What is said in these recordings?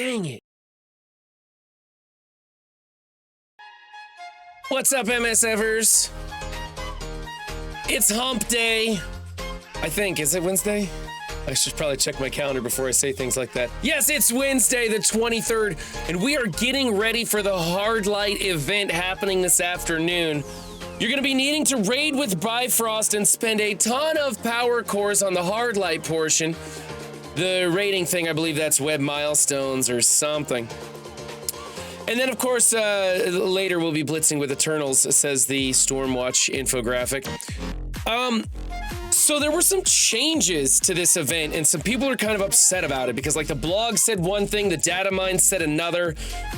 Dang it. What's up, MSFers? It's hump day. I think, is it Wednesday? I should probably check my calendar before I say things like that. Yes, it's Wednesday, the 23rd, and we are getting ready for the Hard Light event happening this afternoon. You're going to be needing to raid with Bifrost and spend a ton of power cores on the Hard Light portion. The raiding thing, I believe that's web milestones or something. And then, of course, later we'll be blitzing with Eternals, says the Stormwatch infographic. So there were some changes to this event, and some people are kind of upset about it because, like, the blog said one thing, the data mine said another,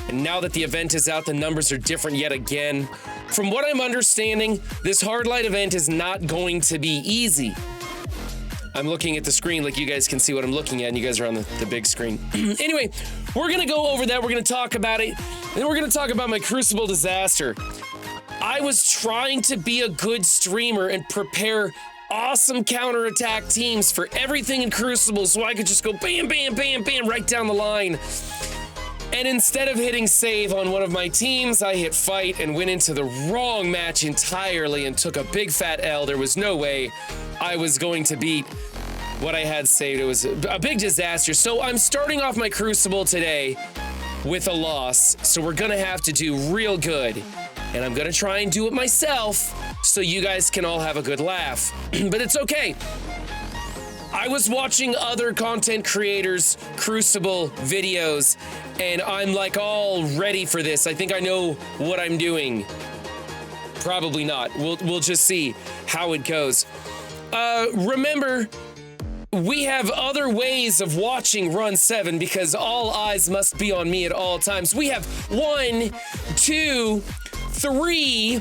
and now that the event is out, the numbers are different yet again. From what I'm understanding, this Hard Light event is not going to be easy. I'm looking at the screen like you guys can see what I'm looking at, and you guys are on the big screen. Anyway, we're going to go over that. We're going to talk about it, and then we're going to talk about my Crucible disaster. I was trying to be a good streamer and prepare awesome counterattack teams for everything in Crucible so I could just go bam, bam, bam, bam right down the line. And instead of hitting save on one of my teams, I hit fight and went into the wrong match entirely and took a big fat L. There was no way I was going to beat what I had saved. It was a big disaster. So I'm starting off my Crucible today with a loss. So we're gonna have to do real good. And I'm gonna try and do it myself so you guys can all have a good laugh. But it's okay. I was watching other content creators' Crucible videos, and I'm like all ready for this. I think I know what I'm doing. Probably not. We'll just see how it goes. Remember, we have other ways of watching Run 7 because all eyes must be on me at all times. We have 1, 2, 3.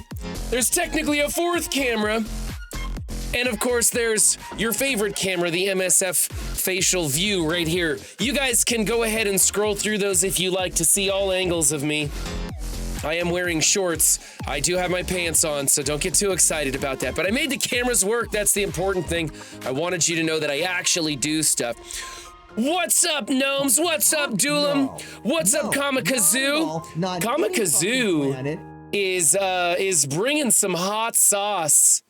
There's technically a 4th camera. And of course, there's your favorite camera, the MSF facial view right here. You guys can go ahead and scroll through those if you like to see all angles of me. I am wearing shorts. I do have my pants on, so don't get too excited about that. But I made the cameras work. That's the important thing. I wanted you to know that I actually do stuff. What's up, Gnomes? What's up, Duelam? What's up, Kamikazu? Kamikazu is bringing some hot sauce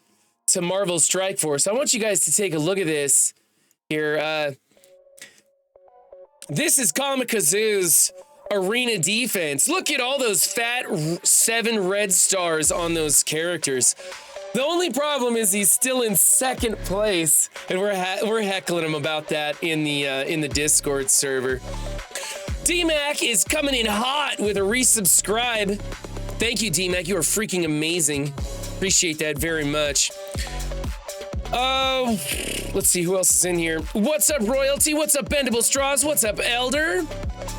to Marvel Strike Force. I want you guys to take a look at this here. This is Kamikazu's arena defense. Look at all those fat 7 red stars on those characters. The only problem is he's still in 2nd place, and we're heckling him about that in the Discord server. D-Mac is coming in hot with a resubscribe. Thank you, D-Mac. You are freaking amazing. Appreciate that very much. Let's see who else is in here. What's up, Royalty? What's up, Bendable Straws? What's up, Elder?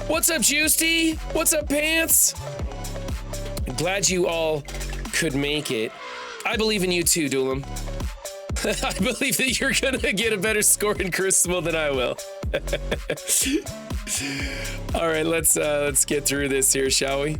What's up, Juicy? What's up, Pants? I'm glad you all could make it. I believe in you too, Duelam. I believe that you're gonna get a better score in Crucible than I will. All right, let's get through this here, shall we?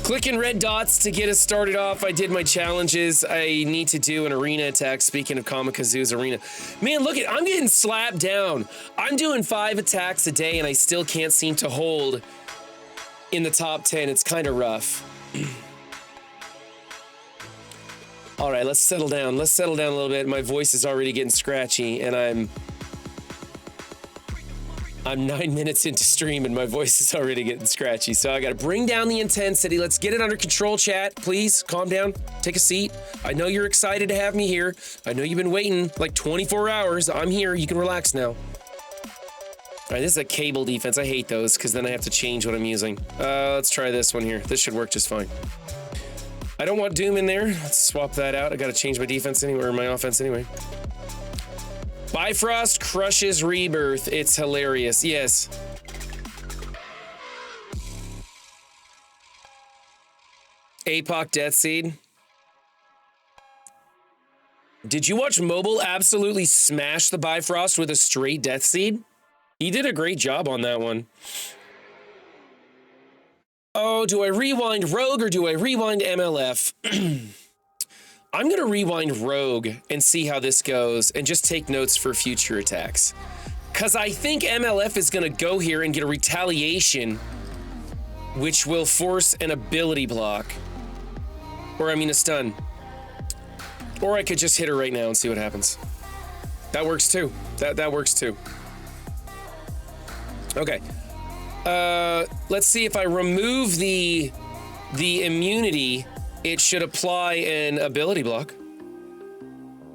Clicking red dots to get us started off. I did my challenges. I need to do an arena attack. Speaking of Kamikazu's arena. Man, look I'm getting slapped down. I'm doing 5 attacks a day and I still can't seem to hold in the top 10. It's kind of rough. All right, let's settle down. Let's settle down a little bit. My voice is already getting scratchy and I'm 9 minutes into stream and my voice is already getting scratchy. So I got to bring down the intensity. Let's get it under control, chat. Please calm down. Take a seat. I know you're excited to have me here. I know you've been waiting like 24 hours. I'm here. You can relax now. All right, this is a cable defense. I hate those because then I have to change what I'm using. Let's try this one here. This should work just fine. I don't want Doom in there. Let's swap that out. I got to change my defense anyway, or my offense anyway. Bifrost crushes Rebirth. It's hilarious. Yes. APOC Death Seed. Did you watch Mobile absolutely smash the Bifrost with a straight Death Seed? He did a great job on that one. Oh, do I rewind Rogue or do I rewind MLF? I'm going to rewind Rogue and see how this goes and just take notes for future attacks. Because I think MLF is going to go here and get a retaliation, which will force an ability block. Or, I mean, a stun. Or I could just hit her right now and see what happens. That works too. That works too. Okay. Let's see if I remove the immunity, it should apply an ability block.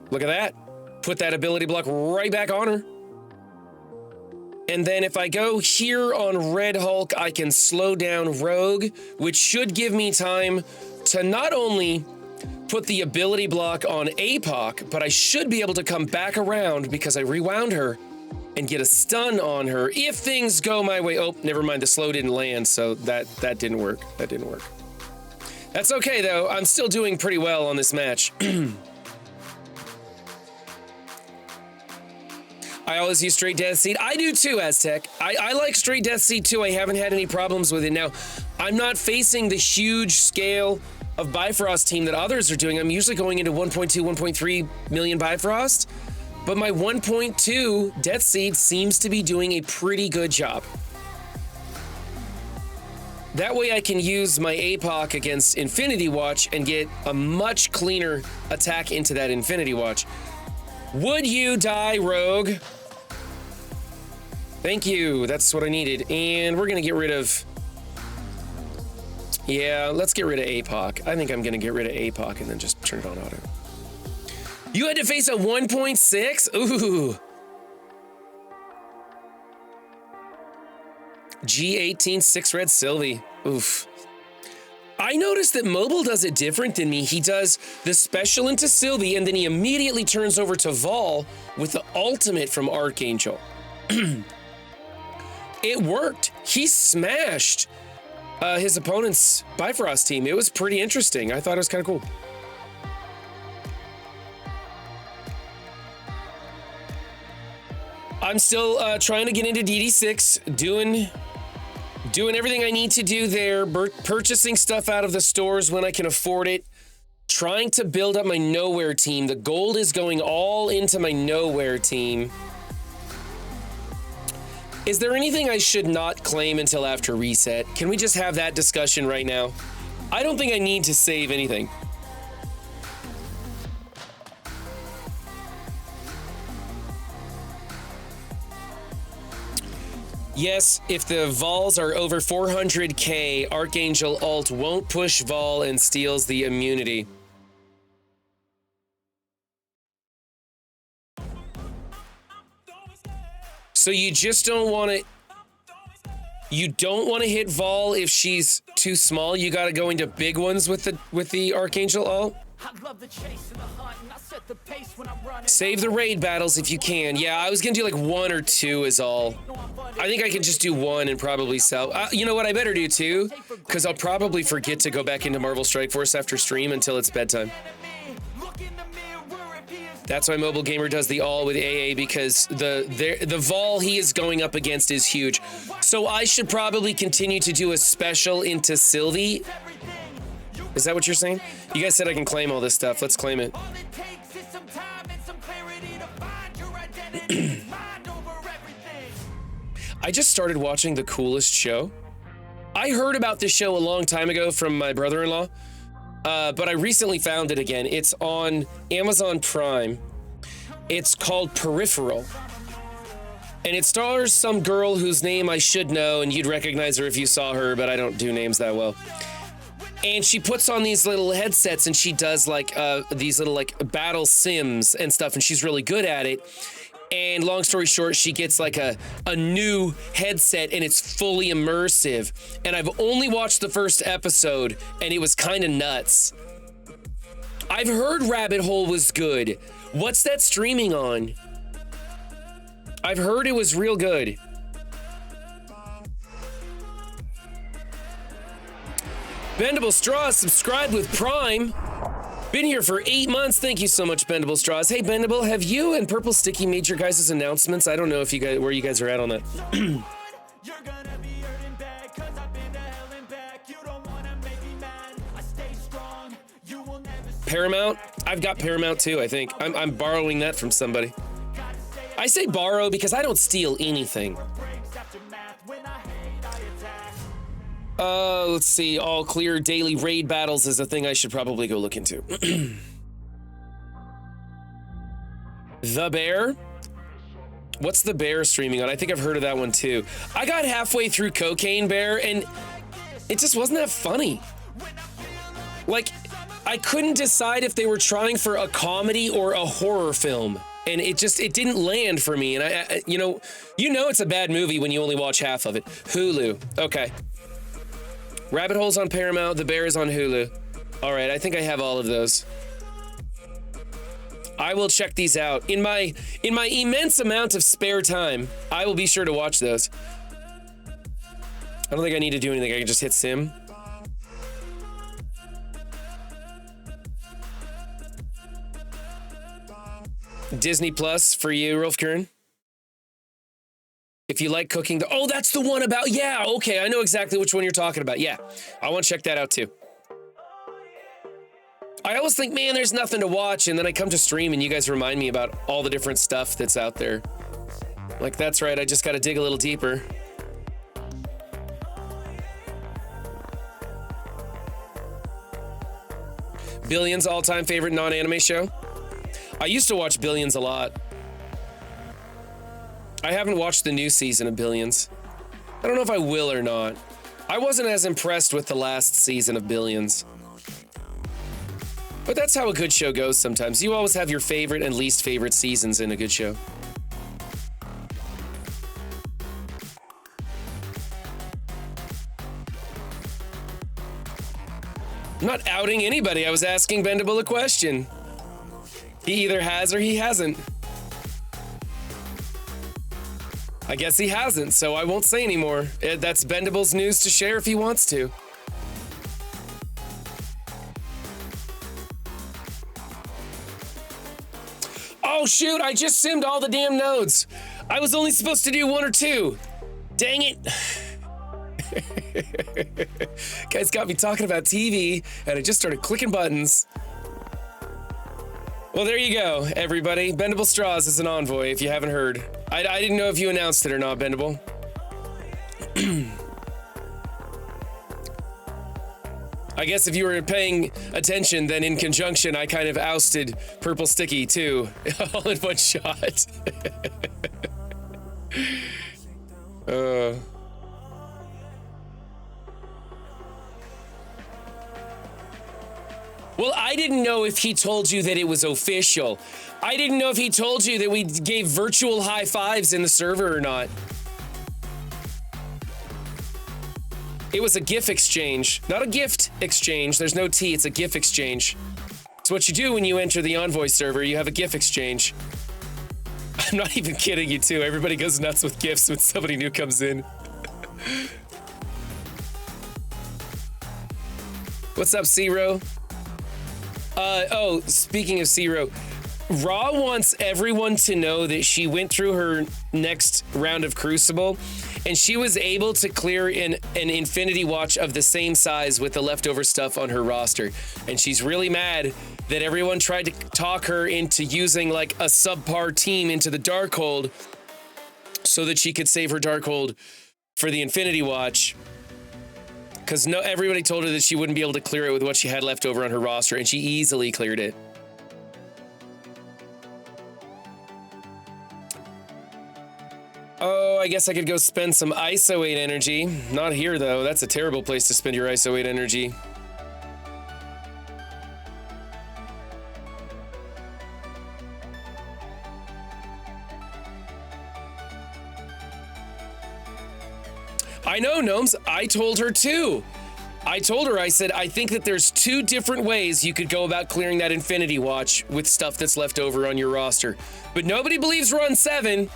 Look at that. Put that ability block right back on her. And then if I go here on Red Hulk, I can slow down Rogue, which should give me time to not only put the ability block on APOC, but I should be able to come back around because I rewound her and get a stun on her if things go my way. Oh, never mind, the slow didn't land, so that didn't work. That didn't work. That's okay, though. I'm still doing pretty well on this match. I always use straight Death Seed. I do too, Aztec. I like straight Death Seed too. I haven't had any problems with it. Now, I'm not facing the huge scale of Bifrost team that others are doing. I'm usually going into 1.2, 1.3 million Bifrost, but my 1.2 Death Seed seems to be doing a pretty good job. That way I can use my APOC against Infinity Watch and get a much cleaner attack into that Infinity Watch. Would you die, Rogue? Thank you, that's what I needed. And we're gonna get rid of... Yeah, let's get rid of APOC. I think I'm gonna get rid of APOC and then just turn it on auto. You had to face a 1.6? Ooh. G18, 6 red Sylvie. Oof. I noticed that Mobile does it different than me. He does the special into Sylvie and then he immediately turns over to Vol with the ultimate from Archangel. It worked. He smashed his opponent's Bifrost team. It was pretty interesting. I thought it was kind of cool. I'm still trying to get into DD6, doing everything I need to do there, purchasing stuff out of the stores when I can afford it, trying to build up my Nowhere team. The gold is going all into my Nowhere team. Is there anything I should not claim until after reset? Can we just have that discussion right now? I don't think I need to save anything. Yes, if the Vols are over 400k, Archangel ult won't push Vol and steals the immunity. So you just don't want to... You don't want to hit Vol if she's too small? You got to go into big ones with the Archangel ult? Save the raid battles if you can. Yeah, I was gonna do like 1 or 2 is all. I think I can just do 1 and probably sell. You know what I better do too? Because I'll probably forget to go back into Marvel Strike Force after stream until it's bedtime. That's why Mobile Gamer does the all with AA, because the Vol he is going up against is huge. So I should probably continue to do a special into Sylvie. Is that what you're saying? You guys said I can claim all this stuff. Let's claim it. I just started watching The Coolest Show. I heard about this show a long time ago from my brother-in-law, but I recently found it again. It's on Amazon Prime. It's called Peripheral. And it stars some girl whose name I should know, and you'd recognize her if you saw her, but I don't do names that well. And she puts on these little headsets and she does like these little like battle sims and stuff, and she's really good at it. And long story short, she gets like a new headset and it's fully immersive. And I've only watched the first episode and it was kind of nuts. I've heard Rabbit Hole was good. What's that streaming on? I've heard it was real good. Bendable Straws subscribed with Prime. Been here for 8 months. Thank you so much, Bendable Straws. Hey, Bendable, have you and Purple Sticky made your guys' announcements? I don't know if you guys, where you guys are at on that. Paramount? I've got Paramount too, I think. I'm borrowing that from somebody. I I say borrow because I don't steal anything. Let's see. All clear daily raid battles is a thing I should probably go look into. The Bear? What's The Bear streaming on? I think I've heard of that one too. I got halfway through Cocaine Bear and it just wasn't that funny. Like, I couldn't decide if they were trying for a comedy or a horror film. And it didn't land for me. And I you know it's a bad movie when you only watch half of it. Hulu. Okay. Rabbit Hole's on Paramount. The Bear is on Hulu. All right, I think I have all of those. I will check these out. In my immense amount of spare time, I will be sure to watch those. I don't think I need to do anything. I can just hit sim. Disney Plus for you, Rolf Kern. If you like cooking, oh, that's the one about, yeah, okay, I know exactly which one you're talking about. Yeah, I want to check that out too. I always think, man, there's nothing to watch, and then I come to stream and you guys remind me about all the different stuff that's out there. Like, that's right, I just got to dig a little deeper. Billions, all-time favorite non-anime show? I used to watch Billions a lot. I haven't watched the new season of Billions. I don't know if I will or not. I wasn't as impressed with the last season of Billions. But that's how a good show goes sometimes. You always have your favorite and least favorite seasons in a good show. I'm not outing anybody. I was asking Bendable a question. He either has or he hasn't. I guess he hasn't, so I won't say anymore. That's Bendable's news to share if he wants to. Oh shoot, I just simmed all the damn nodes. I was only supposed to do 1 or 2. Dang it. Guys got me talking about TV and I just started clicking buttons. Well, there you go, everybody. Bendable Straws is an envoy, if you haven't heard. I didn't know if you announced it or not, Bendable. I guess if you were paying attention, then in conjunction, I kind of ousted Purple Sticky, too. All in one shot. Well, I didn't know if he told you that it was official. I didn't know if he told you that we gave virtual high fives in the server or not. It was a GIF exchange, not a gift exchange. There's no T, it's a GIF exchange. It's what you do when you enter the Envoy server. You have a GIF exchange. I'm not even kidding you, too. Everybody goes nuts with GIFs when somebody new comes in. What's up, Zero? Oh, speaking of Zero, Raw wants everyone to know that she went through her next round of Crucible and she was able to clear an Infinity Watch of the same size with the leftover stuff on her roster. And she's really mad that everyone tried to talk her into using like a subpar team into the Darkhold so that she could save her Darkhold for the Infinity Watch. Because everybody told her that she wouldn't be able to clear it with what she had left over on her roster, and she easily cleared it. Oh, I guess I could go spend some ISO 8 energy. Not here, though. That's a terrible place to spend your ISO 8 energy. I know, Gnomes. I told her too. I told her, I said, I think that there's 2 different ways you could go about clearing that Infinity Watch with stuff that's left over on your roster. But nobody believes Run 7.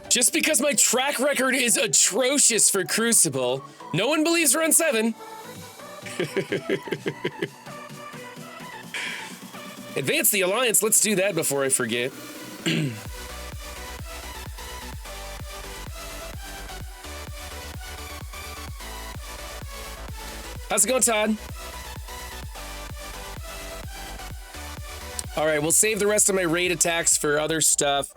Just because my track record is atrocious for Crucible, no one believes Run 7. Advance the Alliance. Let's do that before I forget. How's it going, Todd? All right, we'll save the rest of my raid attacks for other stuff.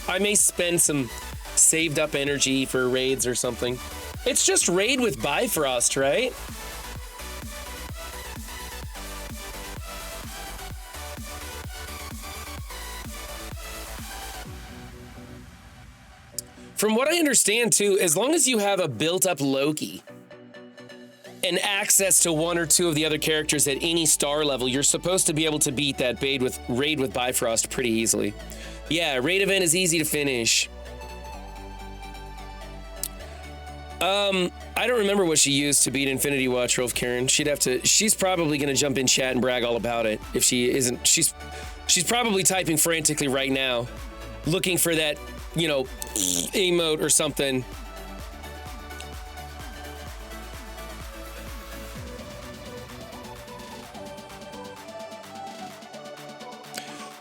I may spend some saved up energy for raids or something. It's just raid with Bifrost, right? From what I understand too, as long as you have a built-up Loki and access to one or two of the other characters at any star level, you're supposed to be able to beat that raid with Bifrost pretty easily. Yeah, raid event is easy to finish. I don't remember what she used to beat Infinity Watch, Rolf Karen. She's probably gonna jump in chat and brag all about it. If she isn't, she's probably typing frantically right now, looking for that, you know, emote or something.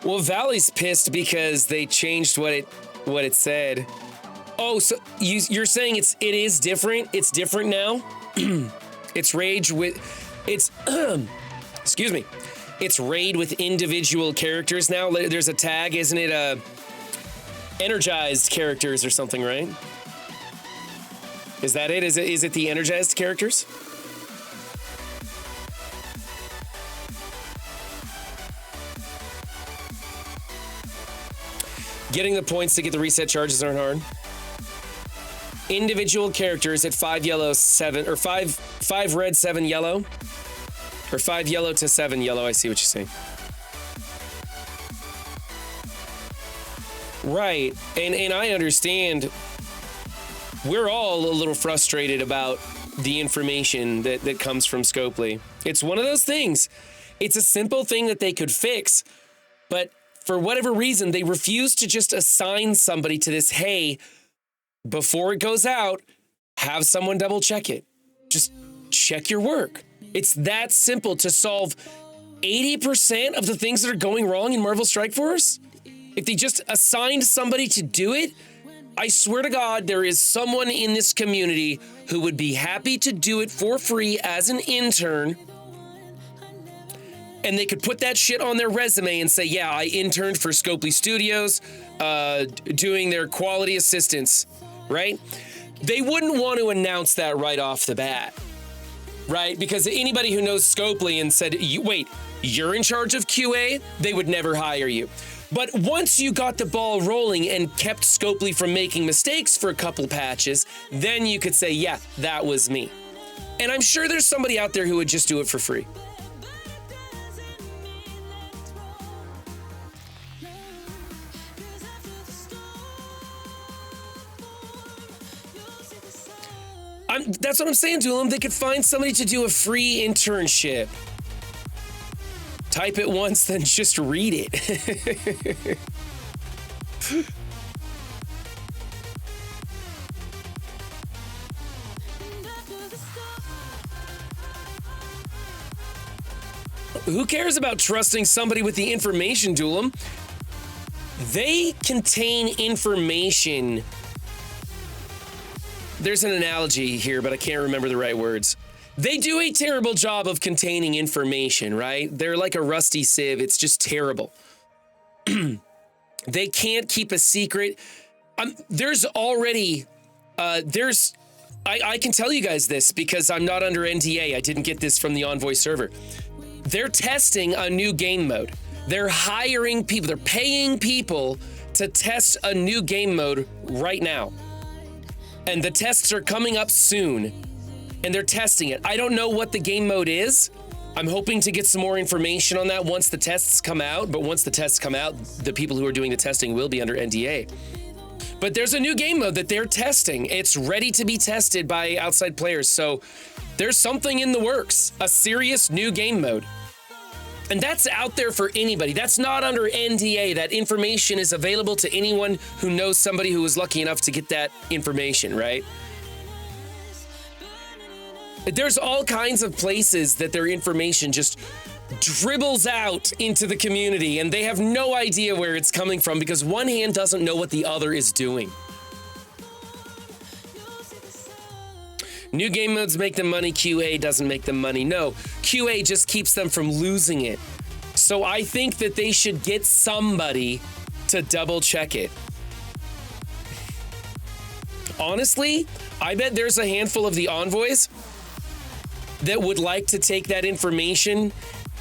Well, Valley's pissed because they changed what it said. Oh, so you're saying it is different? It's different now? It's rage with it's excuse me. It's raid with individual characters now. There's a tag, isn't it? Energized characters or something, right? Is that it? Is it the energized characters? Getting the points to get the reset charges aren't hard. Individual characters at 5 yellow, 7, or 5 red, 7 yellow. Or 5 yellow to 7 yellow, I see what you're saying. Right, and I understand we're all a little frustrated about the information that comes from Scopely. It's one of those things. It's a simple thing that they could fix, but for whatever reason, they refuse to just assign somebody to this, hey, before it goes out, have someone double check it. Just check your work. It's that simple to solve 80% of the things that are going wrong in Marvel Strike Force. If they just assigned somebody to do it, I swear to God, there is someone in this community who would be happy to do it for free as an intern. And they could put that shit on their resume and say, yeah, I interned for Scopely Studios, doing their quality assistance, right? They wouldn't want to announce that right off the bat, right? Because anybody who knows Scopely and said, wait, you're in charge of QA, they would never hire you. But once you got the ball rolling and kept Scopely from making mistakes for a couple patches, then you could say, yeah, that was me. And I'm sure there's somebody out there who would just do it for free. That's what I'm saying to them. They could find somebody to do a free internship. Type it once, then just read it. Who cares about trusting somebody with the information, Duelam? They contain information. There's an analogy here, but I can't remember the right words. They do a terrible job of containing information, right? They're like a rusty sieve. It's just terrible. They can't keep a secret. There's already, I can tell you guys this because I'm not under NDA. I didn't get this from the Envoy server. They're testing a new game mode. They're hiring people. They're paying people to test a new game mode right now. And the tests are coming up soon. And they're testing it. I don't know what the game mode is. I'm hoping to get some more information on that once the tests come out. But once the tests come out, the people who are doing the testing will be under NDA. But there's a new game mode that they're testing. It's ready to be tested by outside players. So there's something in the works, a serious new game mode. And that's out there for anybody. That's not under NDA. That information is available to anyone who knows somebody who was lucky enough to get that information, right? There's all kinds of places that their information just dribbles out into the community and they have no idea where it's coming from because one hand doesn't know what the other is doing. New game modes make them money, QA doesn't make them money. No, QA just keeps them from losing it. So I think that they should get somebody to double check it. Honestly, I bet there's a handful of the envoys that would like to take that information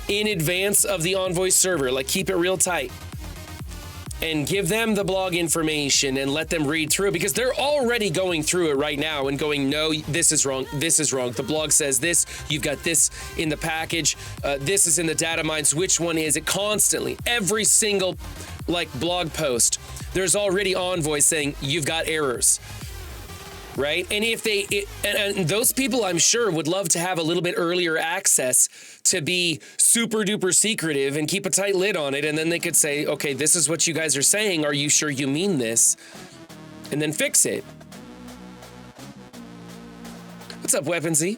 in advance of the envoy server, like keep it real tight and give them the blog information and let them read through it, because they're already going through it right now and going, no, this is wrong. This is wrong. The blog says this. You've got this in the package. This is in the data mines. Which one is it? Constantly, every single blog post, there's already envoys saying you've got errors. Right? And if and those people, I'm sure, would love to have a little bit earlier access to be super duper secretive and keep a tight lid on it. And then they could say, okay, this is what you guys are saying. Are you sure you mean this? And then fix it. What's up, Weaponsy?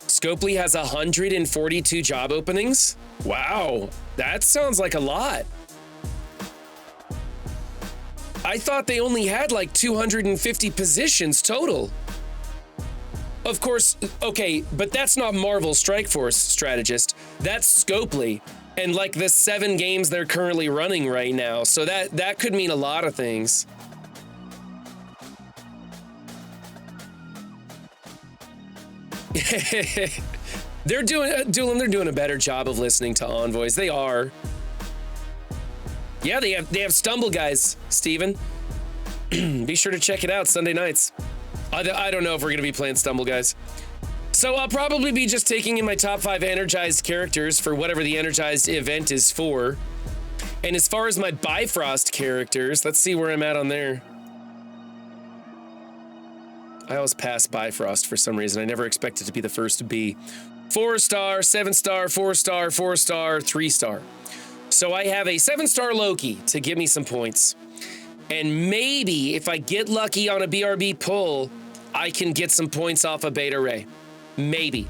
Scopely has 142 job openings. Wow, that sounds like a lot. I thought they only had like 250 positions total. Of course, okay, but that's not Marvel Strike Force Strategist. That's Scopely, and like the 7 games they're currently running right now. So that could mean a lot of things. They're doing a better job of listening to envoys. They are. Yeah, they have Stumble Guys, Steven. Be sure to check it out Sunday nights. I don't know if we're going to be playing Stumble Guys. So I'll probably be just taking in my top 5 energized characters for whatever the energized event is for. And as far as my Bifrost characters, let's see where I'm at on there. I always pass Bifrost for some reason. I never expected to be the first to be 4-star, 7-star, 4-star, 4-star, 3-star. So I have a 7-star Loki to give me some points. And maybe if I get lucky on a BRB pull, I can get some points off of Beta Ray. Maybe.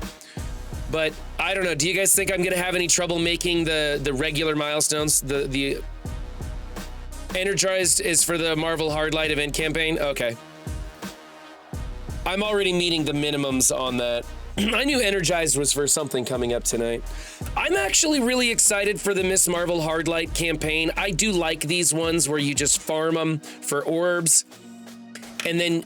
But I don't know. Do you guys think I'm going to have any trouble making the regular milestones? The Energized is for the Marvel Hardlight event campaign? Okay. I'm already meeting the minimums on that. I knew Energized was for something coming up tonight. I'm actually really excited for the Miss Marvel Hardlight campaign. I do like these ones where you just farm them for orbs and then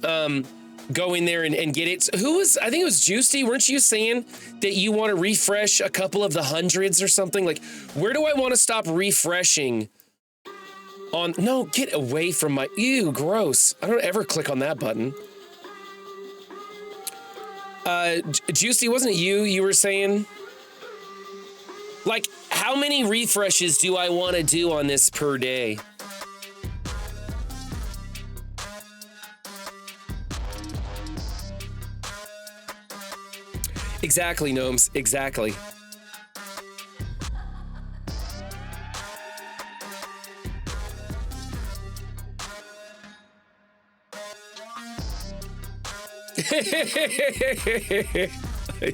go in there and get it. I think it was Juicy. Weren't you saying that you want to refresh a couple of the hundreds or something? Like, where do I want to stop refreshing on? No, get away from my, ew, gross. I don't ever click on that button. Juicy, wasn't it you were saying? Like, how many refreshes do I want to do on this per day? Exactly, Gnomes, exactly.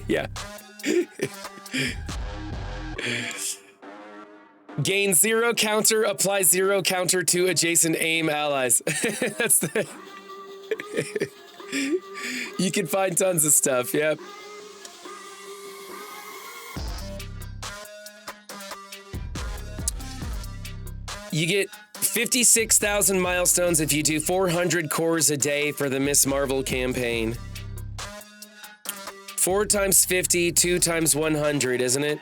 Yeah. Gain 0 counter, apply 0 counter to adjacent aim allies. That's the... You can find tons of stuff, yep. You get 56,000 milestones if you do 400 cores a day for the Miss Marvel campaign. 4 times 50, 2 times 100, isn't it?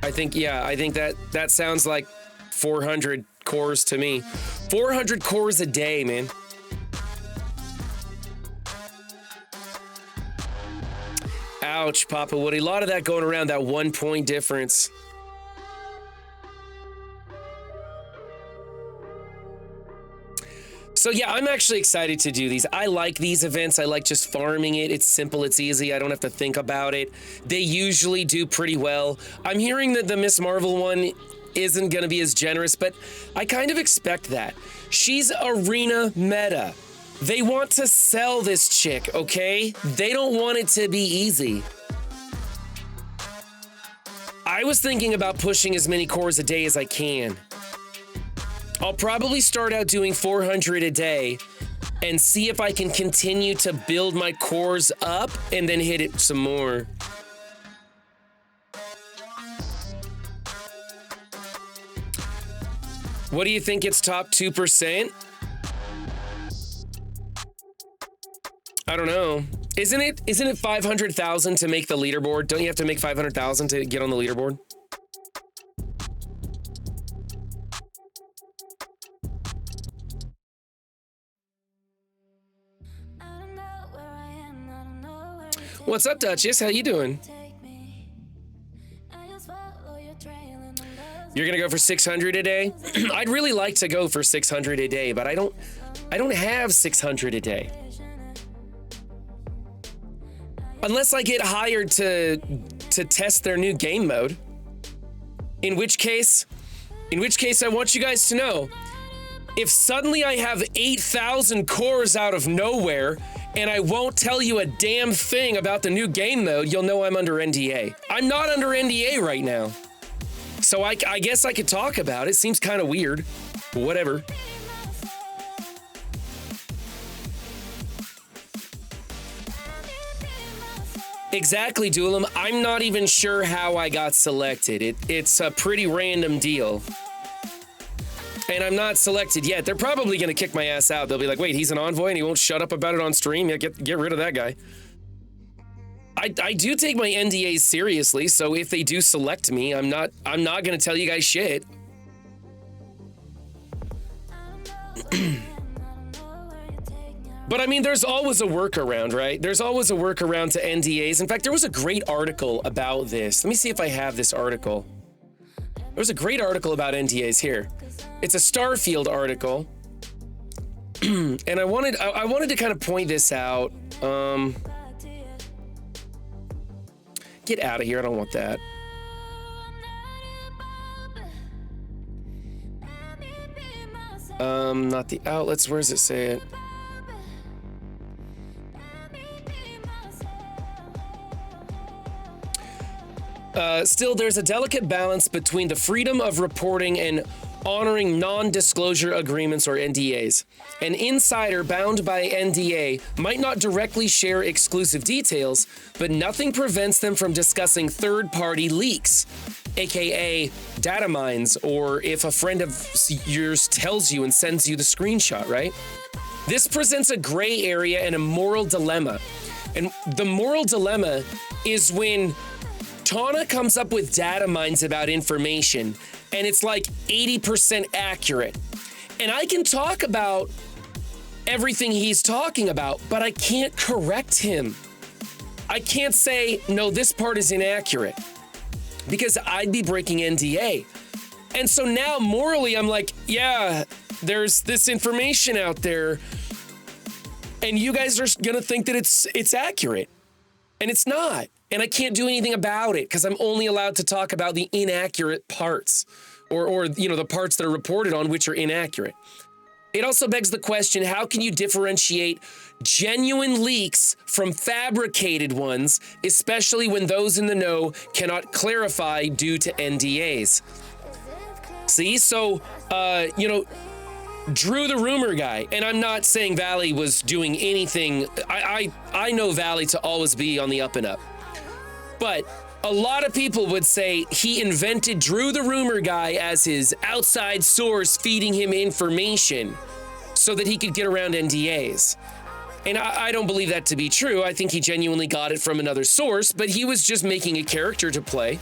I think that sounds like 400 cores to me. 400 cores a day, man. Ouch, Papa Woody. A lot of that going around, that 1 point difference. So yeah, I'm actually excited to do these. I like these events. I like just farming it. It's simple, it's easy. I don't have to think about it. They usually do pretty well. I'm hearing that the Miss Marvel one isn't gonna be as generous, but I kind of expect that. She's arena meta. They want to sell this chick, okay? They don't want it to be easy. I was thinking about pushing as many cores a day as I can. I'll probably start out doing 400 a day and see if I can continue to build my cores up and then hit it some more. What do you think it's top 2%? I don't know. Isn't it 500,000 to make the leaderboard? Don't you have to make 500,000 to get on the leaderboard? What's up, Duchess? How you doing? You're gonna go for 600 a day? I'd really like to go for 600 a day, but I don't have 600 a day. Unless I get hired to test their new game mode. In which case I want you guys to know, if suddenly I have 8,000 cores out of nowhere and I won't tell you a damn thing about the new game mode, you'll know I'm under NDA. I'm not under NDA right now. So I guess I could talk about it. Seems kind of weird, but whatever. Exactly, Duelim. I'm not even sure how I got selected. It's a pretty random deal. And I'm not selected yet. They're probably going to kick my ass out. They'll be like, wait, he's an envoy and he won't shut up about it on stream? Yeah, get rid of that guy. I do take my NDAs seriously, so if they do select me, I'm not going to tell you guys shit. But I mean, there's always a workaround, right? There's always a workaround to NDAs. In fact, there was a great article about this. Let me see if I have this article. There was a great article about NDAs here. It's a Starfield article. And I wanted to kind of point this out. Get out of here, I don't want that. Not the outlets, where does it say it? Still, there's a delicate balance between the freedom of reporting and honoring non-disclosure agreements, or NDAs. An insider bound by NDA might not directly share exclusive details, but nothing prevents them from discussing third-party leaks, aka data mines, or if a friend of yours tells you and sends you the screenshot, right? This presents a gray area and a moral dilemma. And the moral dilemma is when Tana comes up with data mines about information, and it's like 80% accurate. And I can talk about everything he's talking about, but I can't correct him. I can't say, no, this part is inaccurate, because I'd be breaking NDA. And so now morally, I'm like, yeah, there's this information out there, and you guys are gonna think that it's accurate, and it's not. And I can't do anything about it because I'm only allowed to talk about the inaccurate parts, or you know, the parts that are reported on which are inaccurate. It also begs the question, how can you differentiate genuine leaks from fabricated ones, especially when those in the know cannot clarify due to NDAs? See, so, you know, Drew the rumor guy, and I'm not saying Valley was doing anything. I know Valley to always be on the up and up. But a lot of people would say he invented Drew the rumor guy as his outside source feeding him information so that he could get around NDAs. And I don't believe that to be true. I think he genuinely got it from another source, but he was just making a character to play.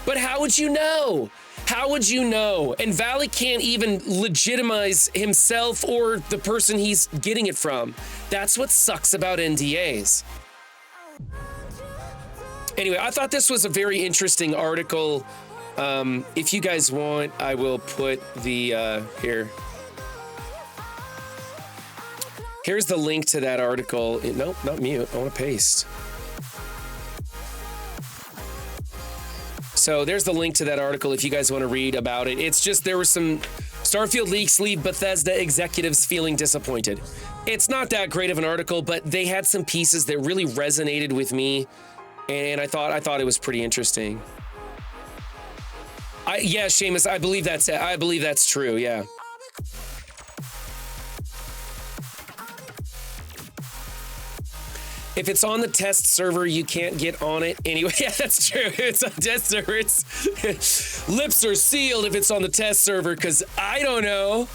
But how would you know? How would you know? And Valley can't even legitimize himself or the person he's getting it from. That's what sucks about NDAs. Anyway, I thought this was a very interesting article. If you guys want, I will put the, here. Here's the link to that article. Nope, not mute, I wanna paste. So there's the link to that article if you guys wanna read about it. It's just, there were some Starfield leaks leave Bethesda executives feeling disappointed. It's not that great of an article, but they had some pieces that really resonated with me. And I thought it was pretty interesting. Yeah, Seamus, I believe that's true, yeah. If it's on the test server, you can't get on it anyway. Yeah, that's true. It's on test server. It's lips are sealed if it's on the test server, because I don't know.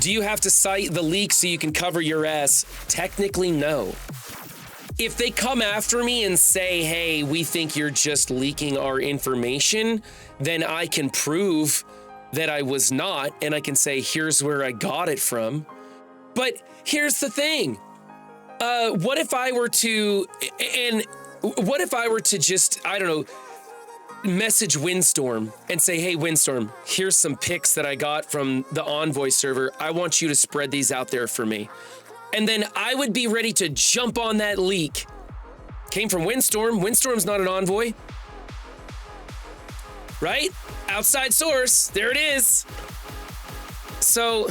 Do you have to cite the leak so you can cover your ass? Technically, no. If they come after me and say, hey, we think you're just leaking our information, then I can prove that I was not, and I can say, here's where I got it from. But here's the thing. What if I were to just, I don't know, message Windstorm and say, hey, Windstorm, here's some pics that I got from the Envoy server. I want you to spread these out there for me. And then I would be ready to jump on that leak. Came from Windstorm. Windstorm's not an Envoy. Right? Outside source. There it is. So,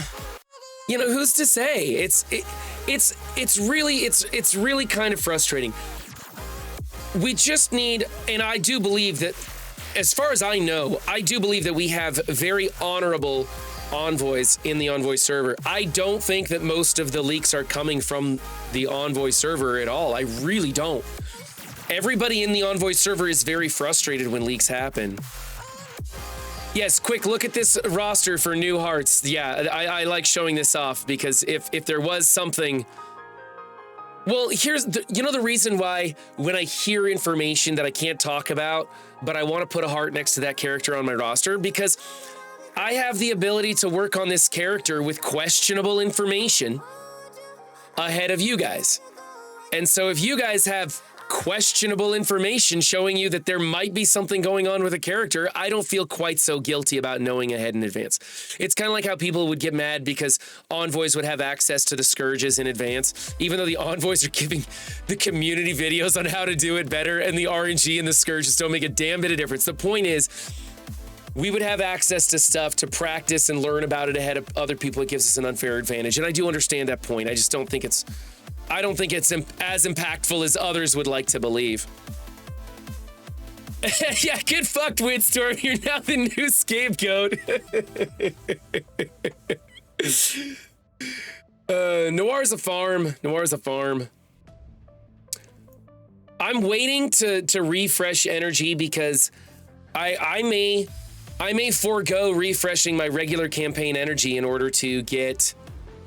you know, who's to say? It's really kind of frustrating. We just need, and I do believe that, as far as I know, I do believe that we have very honorable envoys in the Envoy server. I don't think that most of the leaks are coming from the Envoy server at all. I really don't. Everybody in the Envoy server is very frustrated when leaks happen. Yes, quick look at this roster for new hearts. Yeah, I like showing this off because if there was something... Well, here's the reason why when I hear information that I can't talk about, but I want to put a heart next to that character on my roster, because I have the ability to work on this character with questionable information ahead of you guys. And so if you guys have questionable information showing you that there might be something going on with a character, I don't feel quite so guilty about knowing ahead in advance. It's kind of like how people would get mad because envoys would have access to the scourges in advance, even though the envoys are giving the community videos on how to do it better, and the RNG and the scourges don't make a damn bit of difference. The point is, we would have access to stuff to practice and learn about it ahead of other people. It gives us an unfair advantage, and I do understand that point. I just don't think it's as impactful as others would like to believe. Yeah, get fucked, Windstorm. You're now the new scapegoat. Noir's a farm. Noir's a farm. I'm waiting to refresh energy because I may forego refreshing my regular campaign energy in order to get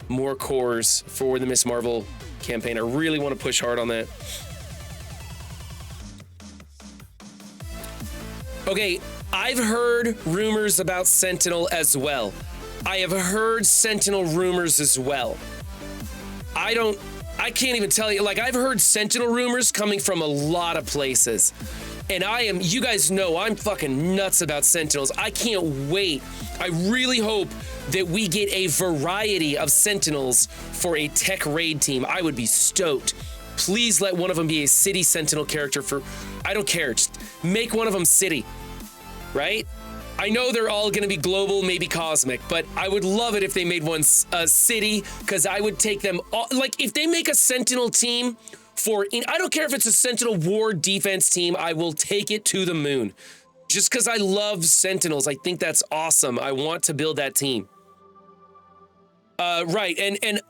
more cores for the Miss Marvel campaign. I really want to push hard on that. Okay, I've heard rumors about Sentinel as well. I have heard Sentinel rumors as well. I can't even tell you, like, I've heard Sentinel rumors coming from a lot of places. And you guys know I'm fucking nuts about Sentinels. I can't wait. I really hope that we get a variety of Sentinels for a tech raid team. I would be stoked. Please let one of them be a city Sentinel character I don't care, just make one of them city, right? I know they're all gonna be global, maybe cosmic, but I would love it if they made one city, because I would take them all. Like, if they make a Sentinel team I don't care if it's a Sentinel war defense team, I will take it to the moon. Just because I love Sentinels, I think that's awesome. I want to build that team. Right, and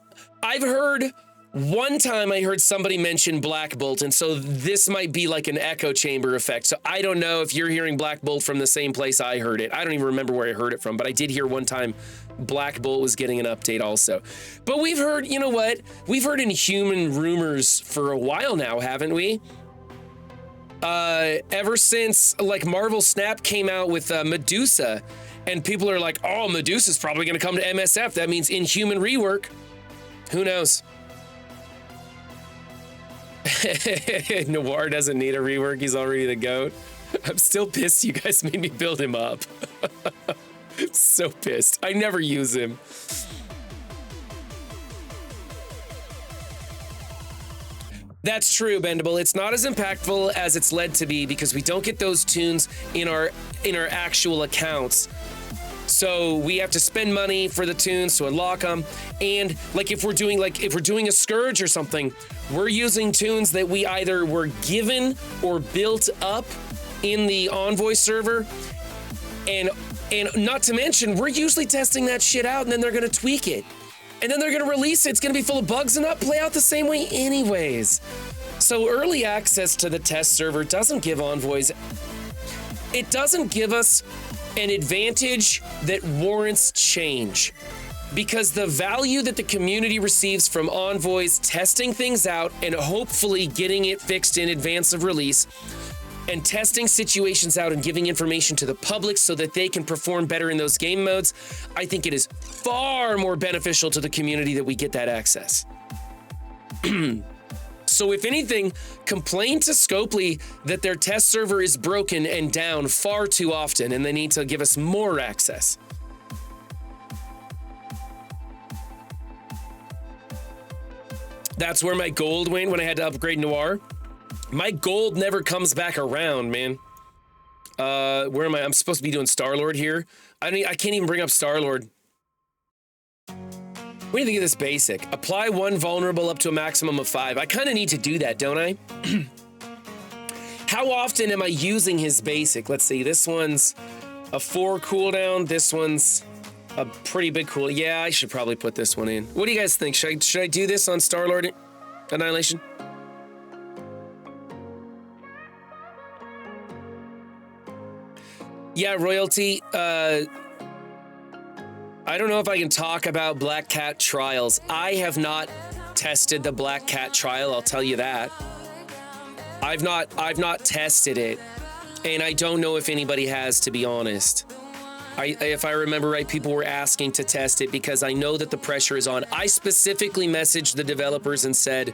I've heard, one time I heard somebody mention Black Bolt, and so this might be like an echo chamber effect. So I don't know if you're hearing Black Bolt from the same place I heard it. I don't even remember where I heard it from, but I did hear one time Black Bolt was getting an update also. But we've heard, you know what? We've heard Inhuman rumors for a while now, haven't we? Ever since, like, Marvel Snap came out with Medusa, and people are like, oh, Medusa's probably gonna come to MSF. That means Inhuman rework. Who knows? Noir doesn't need a rework. He's already the GOAT. I'm still pissed you guys made me build him up. So pissed. I never use him. That's true, Bendable. It's not as impactful as it's led to be because we don't get those tunes in our actual accounts. So we have to spend money for the tunes to unlock them. And like if we're doing a Scourge or something, we're using tunes that we either were given or built up in the Envoy server. And not to mention, we're usually testing that shit out and then they're gonna tweak it. and then they're gonna release it. It's gonna be full of bugs and not play out the same way anyways. So early access to the test server doesn't give Envoys, it doesn't give us an advantage that warrants change. Because the value that the community receives from Envoys testing things out and hopefully getting it fixed in advance of release, and testing situations out and giving information to the public so that they can perform better in those game modes, I think it is far more beneficial to the community that we get that access. So if anything, complain to Scopely that their test server is broken and down far too often and they need to give us more access. That's where my gold went when I had to upgrade Noir. My gold never comes back around, man. Where am I? I'm supposed to be doing Star-Lord here. I can't even bring up Star-Lord. What do you think of this basic? Apply 1 vulnerable up to a maximum of 5. I kind of need to do that, don't I? How often am I using his basic? Let's see, this one's a 4 cooldown. This one's a pretty big cool. Yeah, I should probably put this one in. What do you guys think? Should I do this on Star-Lord Annihilation? Yeah, Royalty. I don't know if I can talk about Black Cat trials. I have not tested the Black Cat trial, I'll tell you that. I've not tested it, and I don't know if anybody has, to be honest. If I remember right, people were asking to test it because I know that the pressure is on. I specifically messaged the developers and said,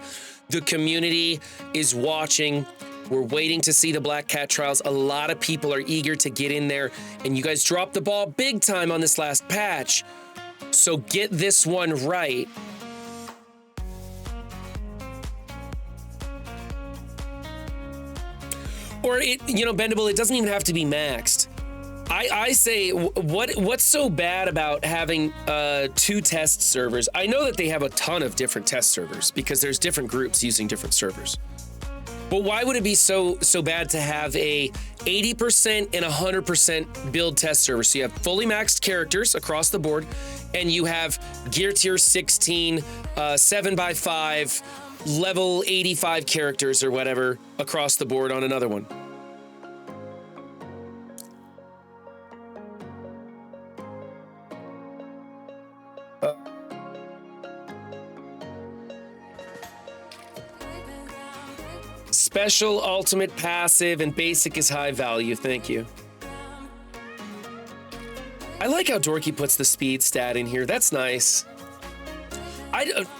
the community is watching. We're waiting to see the Black Cat trials. A lot of people are eager to get in there, and you guys dropped the ball big time on this last patch. So get this one right. Or Bendable, it doesn't even have to be maxed. I say, what's so bad about having 2 test servers? I know that they have a ton of different test servers because there's different groups using different servers. But why would it be so bad to have a 80% and 100% build test server? So you have fully maxed characters across the board, and you have gear tier 16, 7x5, level 85 characters or whatever across the board on another one. Special, ultimate, passive, and basic is high value. Thank you. I like how Dorky puts the speed stat in here. That's nice.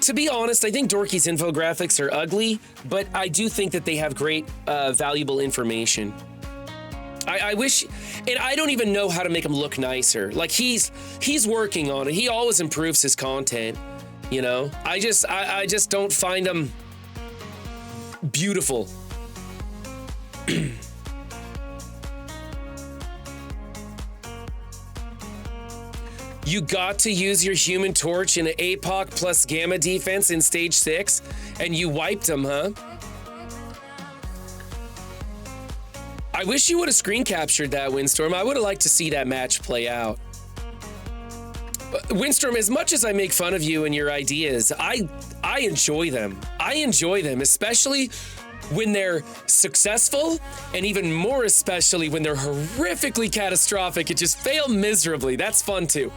To be honest, I think Dorky's infographics are ugly, but I do think that they have great, valuable information. I wish, and I don't even know how to make him look nicer. Like he's working on it. He always improves his content, you know? I just don't find him beautiful. You got to use your Human Torch in an APOC plus Gamma defense in stage 6, and you wiped him, huh? I wish you would have screen captured that, Windstorm. I would have liked to see that match play out. Windstorm, as much as I make fun of you and your ideas, I enjoy them. I enjoy them, especially when they're successful, and even more especially when they're horrifically catastrophic and just fail miserably. That's fun too.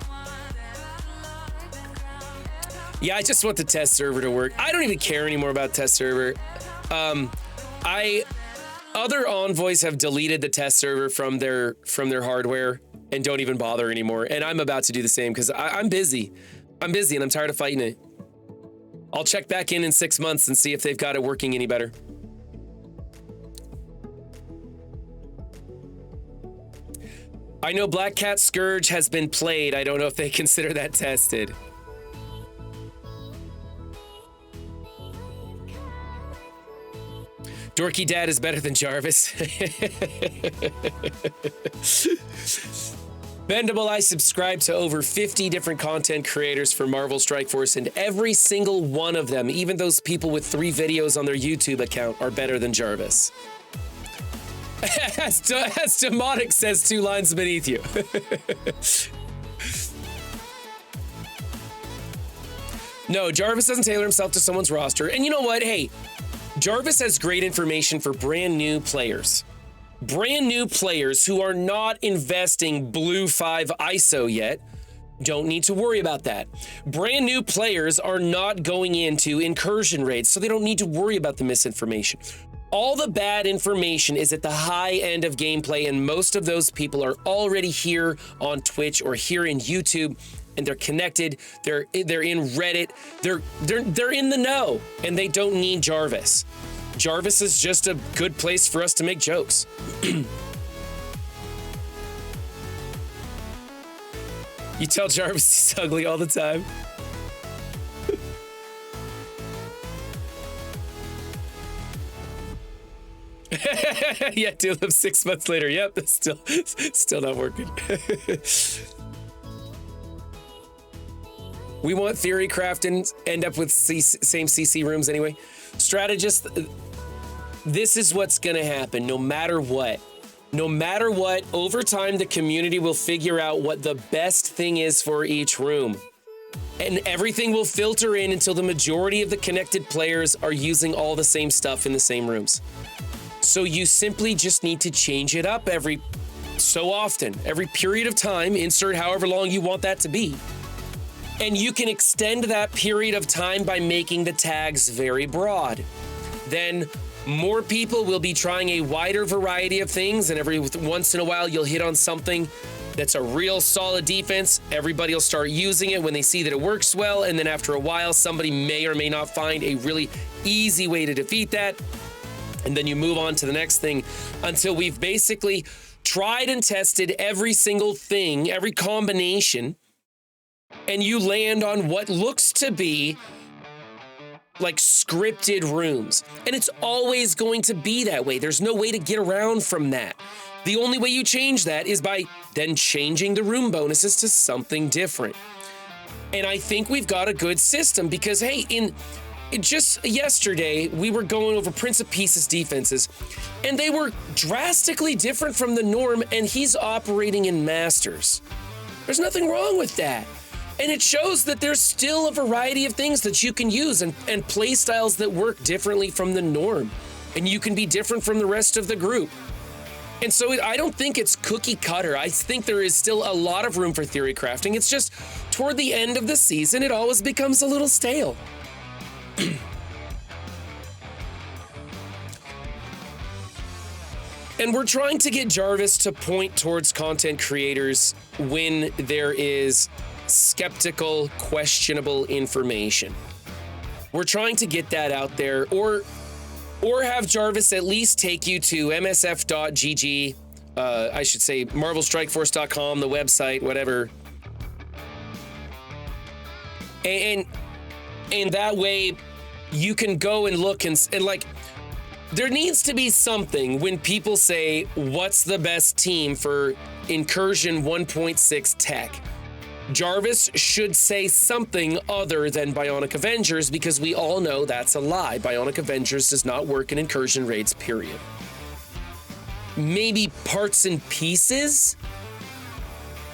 Yeah, I just want the test server to work. I don't even care anymore about test server. Other Envoys have deleted the test server from their hardware and don't even bother anymore. And I'm about to do the same because I'm busy. I'm busy and I'm tired of fighting it. I'll check back in 6 months and see if they've got it working any better. I know Black Cat Scourge has been played. I don't know if they consider that tested. Dorky Dad is better than Jarvis. Bendable, I subscribe to over 50 different content creators for Marvel Strike Force, and every single one of them, even those people with 3 videos on their YouTube account, are better than Jarvis. As Demonic says 2 lines beneath you. No, Jarvis doesn't tailor himself to someone's roster. And you know what? Hey, Jarvis has great information for brand new players. Brand new players who are not investing Blue 5 ISO yet don't need to worry about that. Brand new players are not going into incursion raids, so they don't need to worry about the misinformation. All the bad information is at the high end of gameplay, and most of those people are already here on Twitch or here in YouTube, and they're connected. They're in Reddit. They're in the know, and they don't need Jarvis. Jarvis is just a good place for us to make jokes. You tell Jarvis he's ugly all the time. Yeah, Tulip 6 months later. Yep, that's still not working. We want Theorycraft and end up with same CC rooms anyway. Strategist, this is what's gonna happen no matter what. No matter what, over time, the community will figure out what the best thing is for each room. And everything will filter in until the majority of the connected players are using all the same stuff in the same rooms. So you simply just need to change it up every so often, every period of time, insert however long you want that to be. And you can extend that period of time by making the tags very broad. Then more people will be trying a wider variety of things, and every once in a while you'll hit on something that's a real solid defense. Everybody will start using it when they see that it works well, and then after a while somebody may or may not find a really easy way to defeat that, and then you move on to the next thing until we've basically tried and tested every single thing, every combination, and you land on what looks to be like scripted rooms. And it's always going to be that way. There's no way to get around from that. The only way you change that is by then changing the room bonuses to something different. And I think we've got a good system because, hey, just yesterday, we were going over Prince of Pieces defenses, and they were drastically different from the norm, and he's operating in Masters. There's nothing wrong with that. And it shows that there's still a variety of things that you can use and play styles that work differently from the norm. And you can be different from the rest of the group. And so I don't think it's cookie cutter. I think there is still a lot of room for theory crafting. It's just toward the end of the season, it always becomes a little stale. And we're trying to get Jarvis to point towards content creators when there is skeptical, questionable information. We're trying to get that out there, or have Jarvis at least take you to msf.gg, I should say marvelstrikeforce.com, the website, whatever. And that way you can go and look and like, there needs to be something when people say, what's the best team for Incursion 1.6 tech? Jarvis should say something other than Bionic Avengers, because we all know that's a lie. Bionic Avengers does not work in incursion raids, period. Maybe parts and pieces,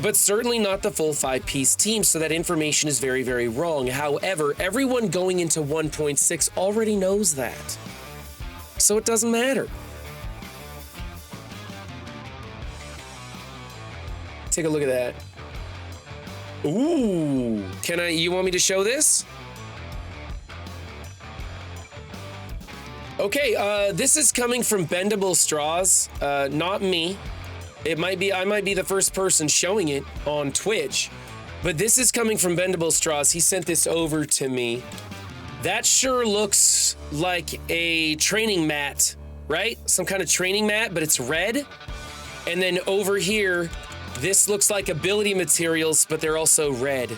but certainly not the full 5-piece team, so that information is very, very wrong. However, everyone going into 1.6 already knows that, so it doesn't matter. Take a look at that. Ooh, you want me to show this? Okay, this is coming from Bendable Straws, not me. I might be the first person showing it on Twitch, but this is coming from Bendable Straws. He sent this over to me. That sure looks like a training mat, right? Some kind of training mat, but it's red. And then over here, this looks like ability materials, but they're also red.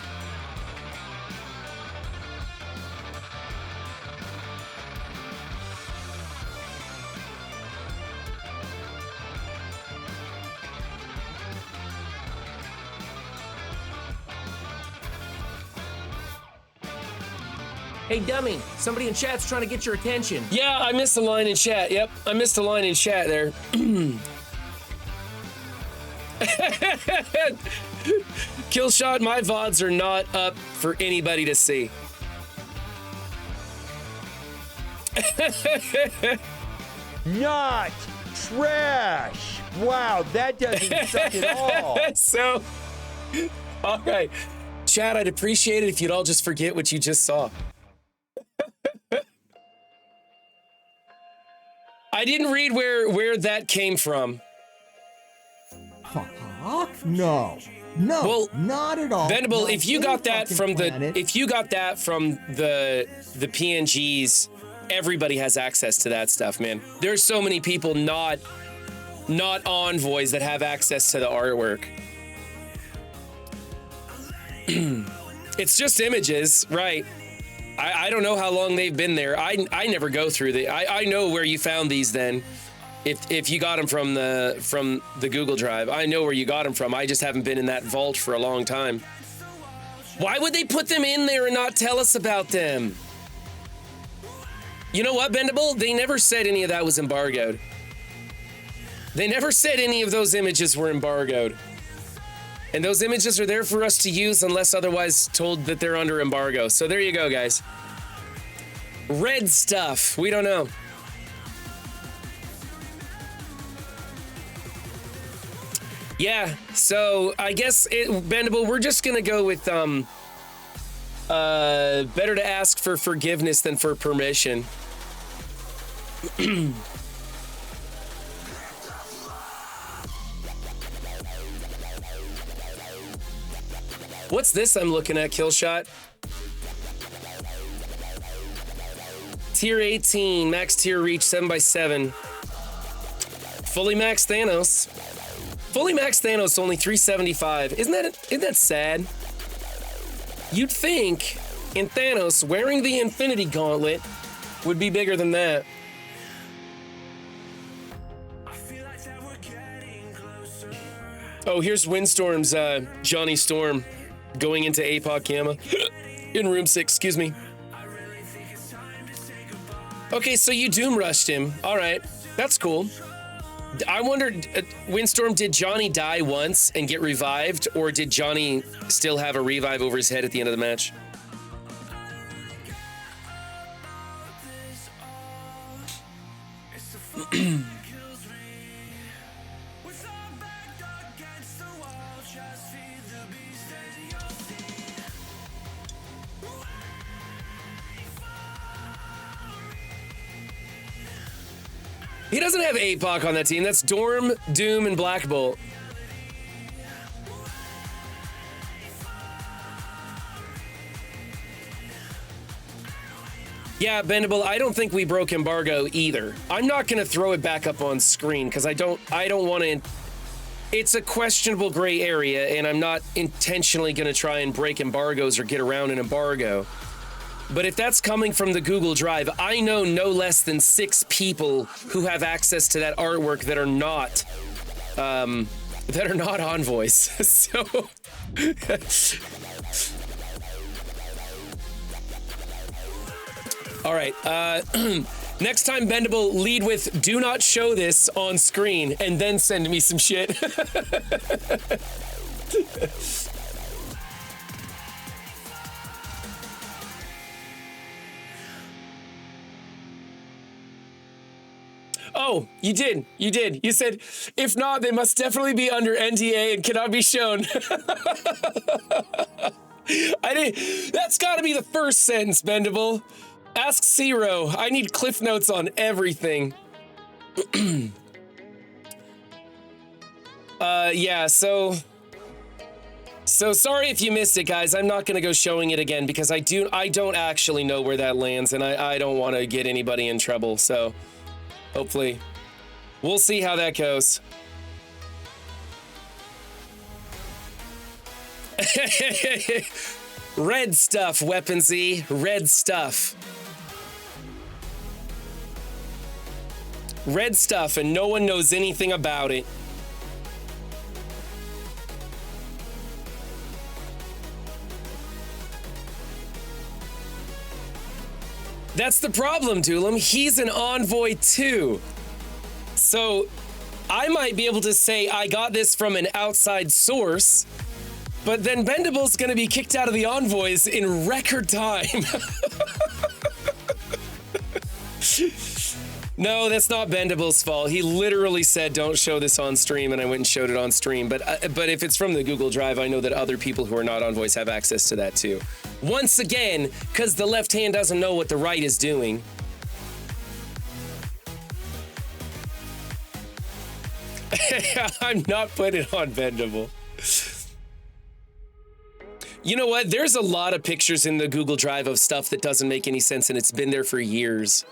Hey, dummy, somebody in chat's trying to get your attention. Yeah, I missed a line in chat. Yep, I missed a line in chat there. Killshot, my VODs are not up for anybody to see. Not trash. Wow, that doesn't suck at all. So, all right. Chad, I'd appreciate it if you'd all just forget what you just saw. I didn't read where that came from. Huh? No, Well, not at all. Venable, Not if you any got that fucking from planet. the PNGs, everybody has access to that stuff, man. There's so many people not envoys that have access to the artwork. It's just images, right? I don't know how long they've been there. I never go through I know where you found these then. If you got them from the Google Drive, I know where you got them from. I just haven't been in that vault for a long time. Why would they put them in there and not tell us about them? You know what, Bendable? They never said any of that was embargoed. They never said any of those images were embargoed. And those images are there for us to use unless otherwise told that they're under embargo. So there you go, guys. Red stuff. We don't know. Yeah, so I guess, Bendable, we're just going to go with better to ask for forgiveness than for permission. What's this I'm looking at, Killshot? Tier 18, max tier reach 7x7. Fully max Thanos. Fully max Thanos only 375. Isn't that sad? You'd think in Thanos wearing the Infinity Gauntlet would be bigger than that. Oh, here's Windstorm's Johnny Storm going into APOC Gamma in room 6, excuse me. Okay, so you Doom rushed him. All right, that's cool. I wondered, Windstorm, did Johnny die once and get revived, or did Johnny still have a revive over his head at the end of the match? He doesn't have APOC on that team. That's Dorm, Doom, and Black Bolt. Yeah, Bendable, I don't think we broke embargo either. I'm not going to throw it back up on screen because I don't want to. It's a questionable gray area, and I'm not intentionally going to try and break embargoes or get around an embargo. But if that's coming from the Google Drive, I know no less than 6 people who have access to that artwork that are not envoys. So all right, next time, Bendable, lead with "do not show this on screen" and then send me some shit. Oh, you did. You said, if not, they must definitely be under NDA and cannot be shown. That's gotta be the first sentence, Bendable. Ask Zero. I need cliff notes on everything. Yeah, so sorry if you missed it, guys. I'm not gonna go showing it again because I don't actually know where that lands, and I don't want to get anybody in trouble, so hopefully we'll see how that goes. Red stuff, Weapon Z. Red stuff. Red stuff, and no one knows anything about it. That's the problem, Doolam. He's an envoy too. So I might be able to say I got this from an outside source, but then Bendable's gonna be kicked out of the envoys in record time. No, that's not Bendable's fault. He literally said, don't show this on stream, and I went and showed it on stream. But if it's from the Google Drive, I know that other people who are not on voice have access to that too. Once again, because the left hand doesn't know what the right is doing. I'm not putting it on Bendable. You know what? There's a lot of pictures in the Google Drive of stuff that doesn't make any sense, and it's been there for years.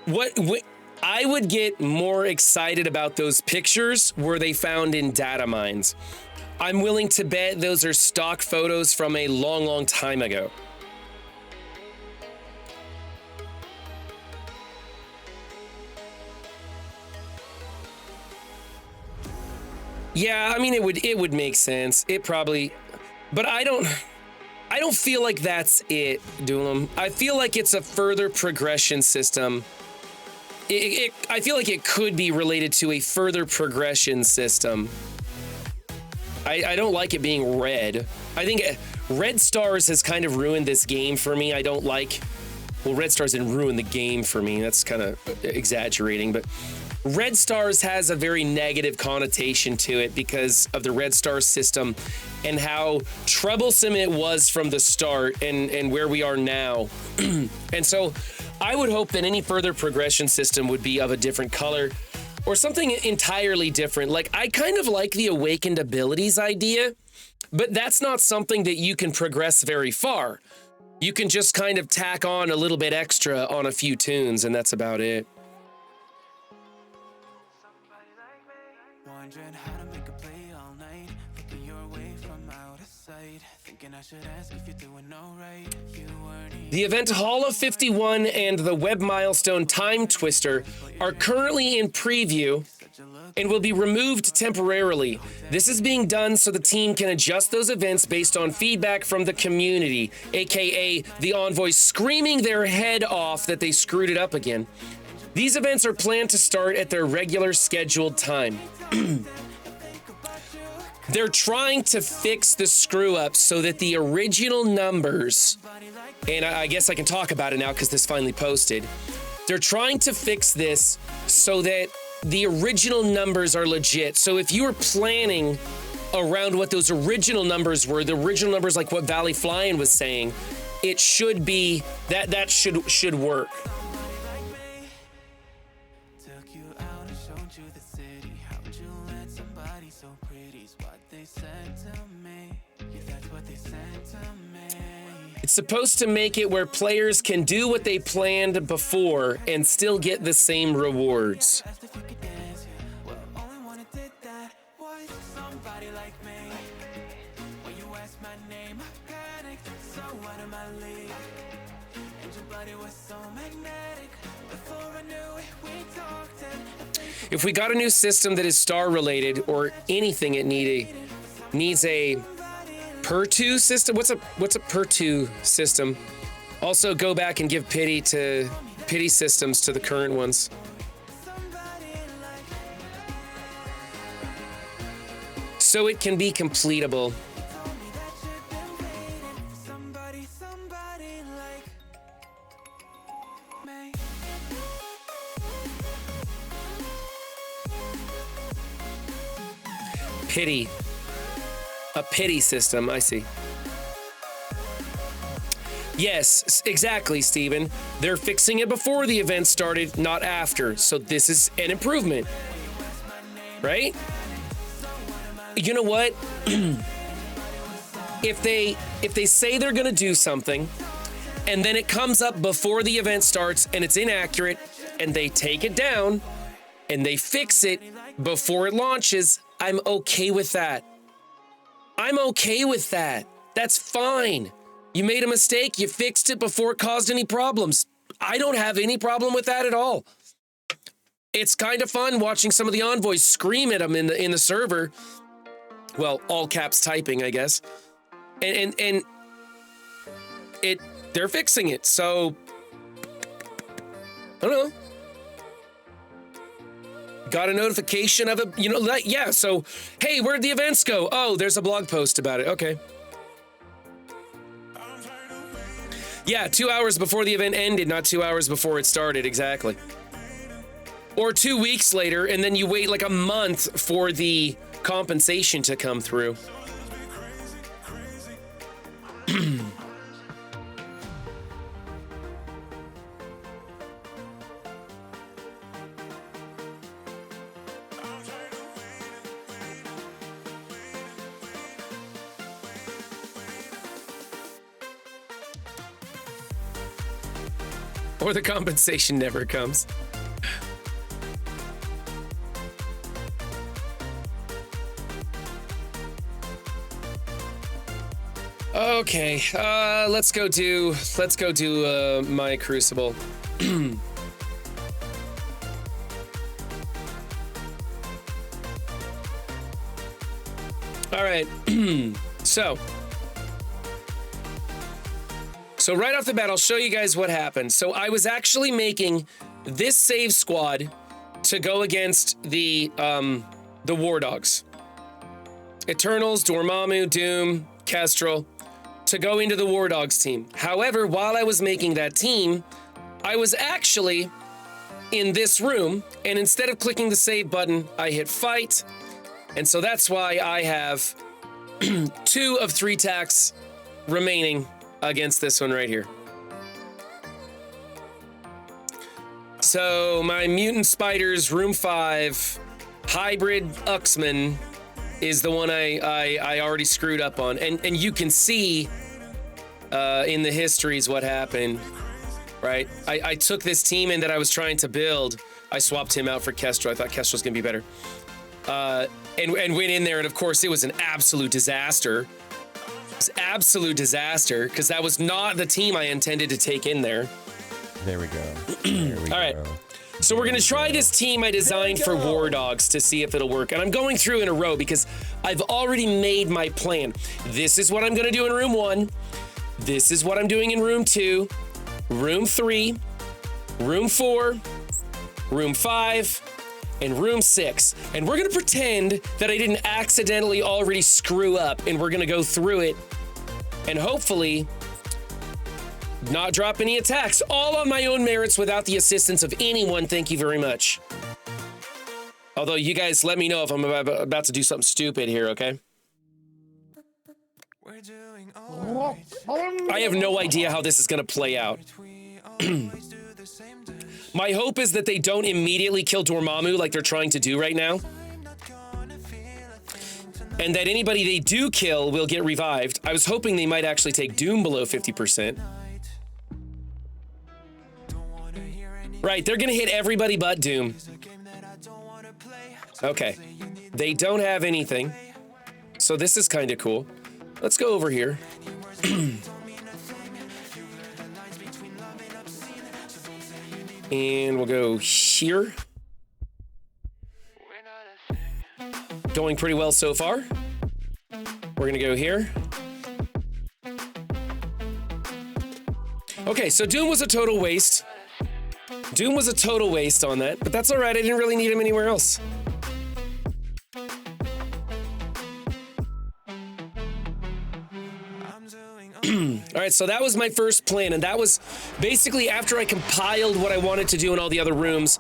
What I would get more excited about those pictures were they found in data mines. I'm willing to bet those are stock photos from a long, long time ago. Yeah, I mean, it would make sense. It probably, but I don't feel like that's it, Duelam. I feel like it's a further progression system. I feel like it could be related to a further progression system. I don't like it being red. I think Red Stars has kind of ruined this game for me. I don't like, well, Red Stars didn't ruin the game for me. That's kind of exaggerating, but Red Stars has a very negative connotation to it because of the Red Star system and how troublesome it was from the start and where we are now. And so I would hope that any further progression system would be of a different color or something entirely different. Like, I kind of like the awakened abilities idea, but that's not something that you can progress very far. You can just kind of tack on a little bit extra on a few tunes, and that's about it. Wondering how to make a play all night, looking your way from out of sight, thinking I should ask if you're doing all right. You weren't. The event Hall of 51 and the Web Milestone Time Twister are currently in preview and will be removed temporarily. This is being done so the team can adjust those events based on feedback from the community, aka the envoys screaming their head off that they screwed it up again. These events are planned to start at their regular scheduled time. They're trying to fix the screw up so that the original numbers, and I guess I can talk about it now because this finally posted. They're trying to fix this so that the original numbers are legit. So if you were planning around what those original numbers were, the original numbers like what Valley Flying was saying, it should be, that should work. It's supposed to make it where players can do what they planned before and still get the same rewards. If we got a new system that is star related or anything, it needs a per two system. What's a per two system? Also, go back and give pity systems to the current ones. So it can be completable. Pity. A pity system, I see. Yes, exactly, Steven. They're fixing it before the event started, not after. So this is an improvement. Right? You know what? If they say they're gonna do something, and then it comes up before the event starts and it's inaccurate, and they take it down, and they fix it before it launches, I'm okay with that. I'm okay with that. That's fine. You made a mistake, you fixed it before it caused any problems. I don't have any problem with that at all. It's kind of fun watching some of the envoys scream at them in the server. Well, all caps typing, I guess. And they're fixing it. So I don't know. Got a notification of it, yeah, so, hey, where'd the events go? Oh, there's a blog post about it, okay. Yeah, 2 hours before the event ended, not 2 hours before it started, exactly. Or 2 weeks later, and then you wait like a month for the compensation to come through. Or the compensation never comes. Okay, let's go do my Crucible. All right, so right off the bat, I'll show you guys what happened. So I was actually making this save squad to go against the War Dogs. Eternals, Dormammu, Doom, Kestrel, to go into the War Dogs team. However, while I was making that team, I was actually in this room, and instead of clicking the save button, I hit fight. And so that's why I have 2 of 3 attacks remaining against this one right here. So my Mutant Spiders, Room 5, Hybrid Uxman is the one I already screwed up on. And you can see in the histories what happened, right? I took this team in that I was trying to build. I swapped him out for Kestrel. I thought Kestrel was going to be better. And went in there, and of course, it was an absolute disaster. It was absolute disaster, because that was not the team I intended to take in there. There we go. There we All right. go. So we're going to try this team I designed for War Dogs to see if it'll work. And I'm going through in a row because I've already made my plan. This is what I'm going to do in Room 1. This is what I'm doing in Room 2, Room 3, Room 4, Room 5, and Room 6. And we're going to pretend that I didn't accidentally already screw up, and we're going to go through it and hopefully not drop any attacks, all on my own merits without the assistance of anyone. Thank you very much. Although you guys let me know if I'm about to do something stupid here, okay? I have no idea how this is going to play out. My hope is that they don't immediately kill Dormammu like they're trying to do right now. And that anybody they do kill will get revived. I was hoping they might actually take Doom below 50%. Right, they're gonna hit everybody but Doom. Okay, they don't have anything. So this is kind of cool. Let's go over here. And we'll go here. Going pretty well so far. We're gonna go here. Okay, so Doom was a total waste. Doom was a total waste on that, but that's all right. I didn't really need him anywhere else. All right, so that was my first plan, and that was basically after I compiled what I wanted to do in all the other rooms.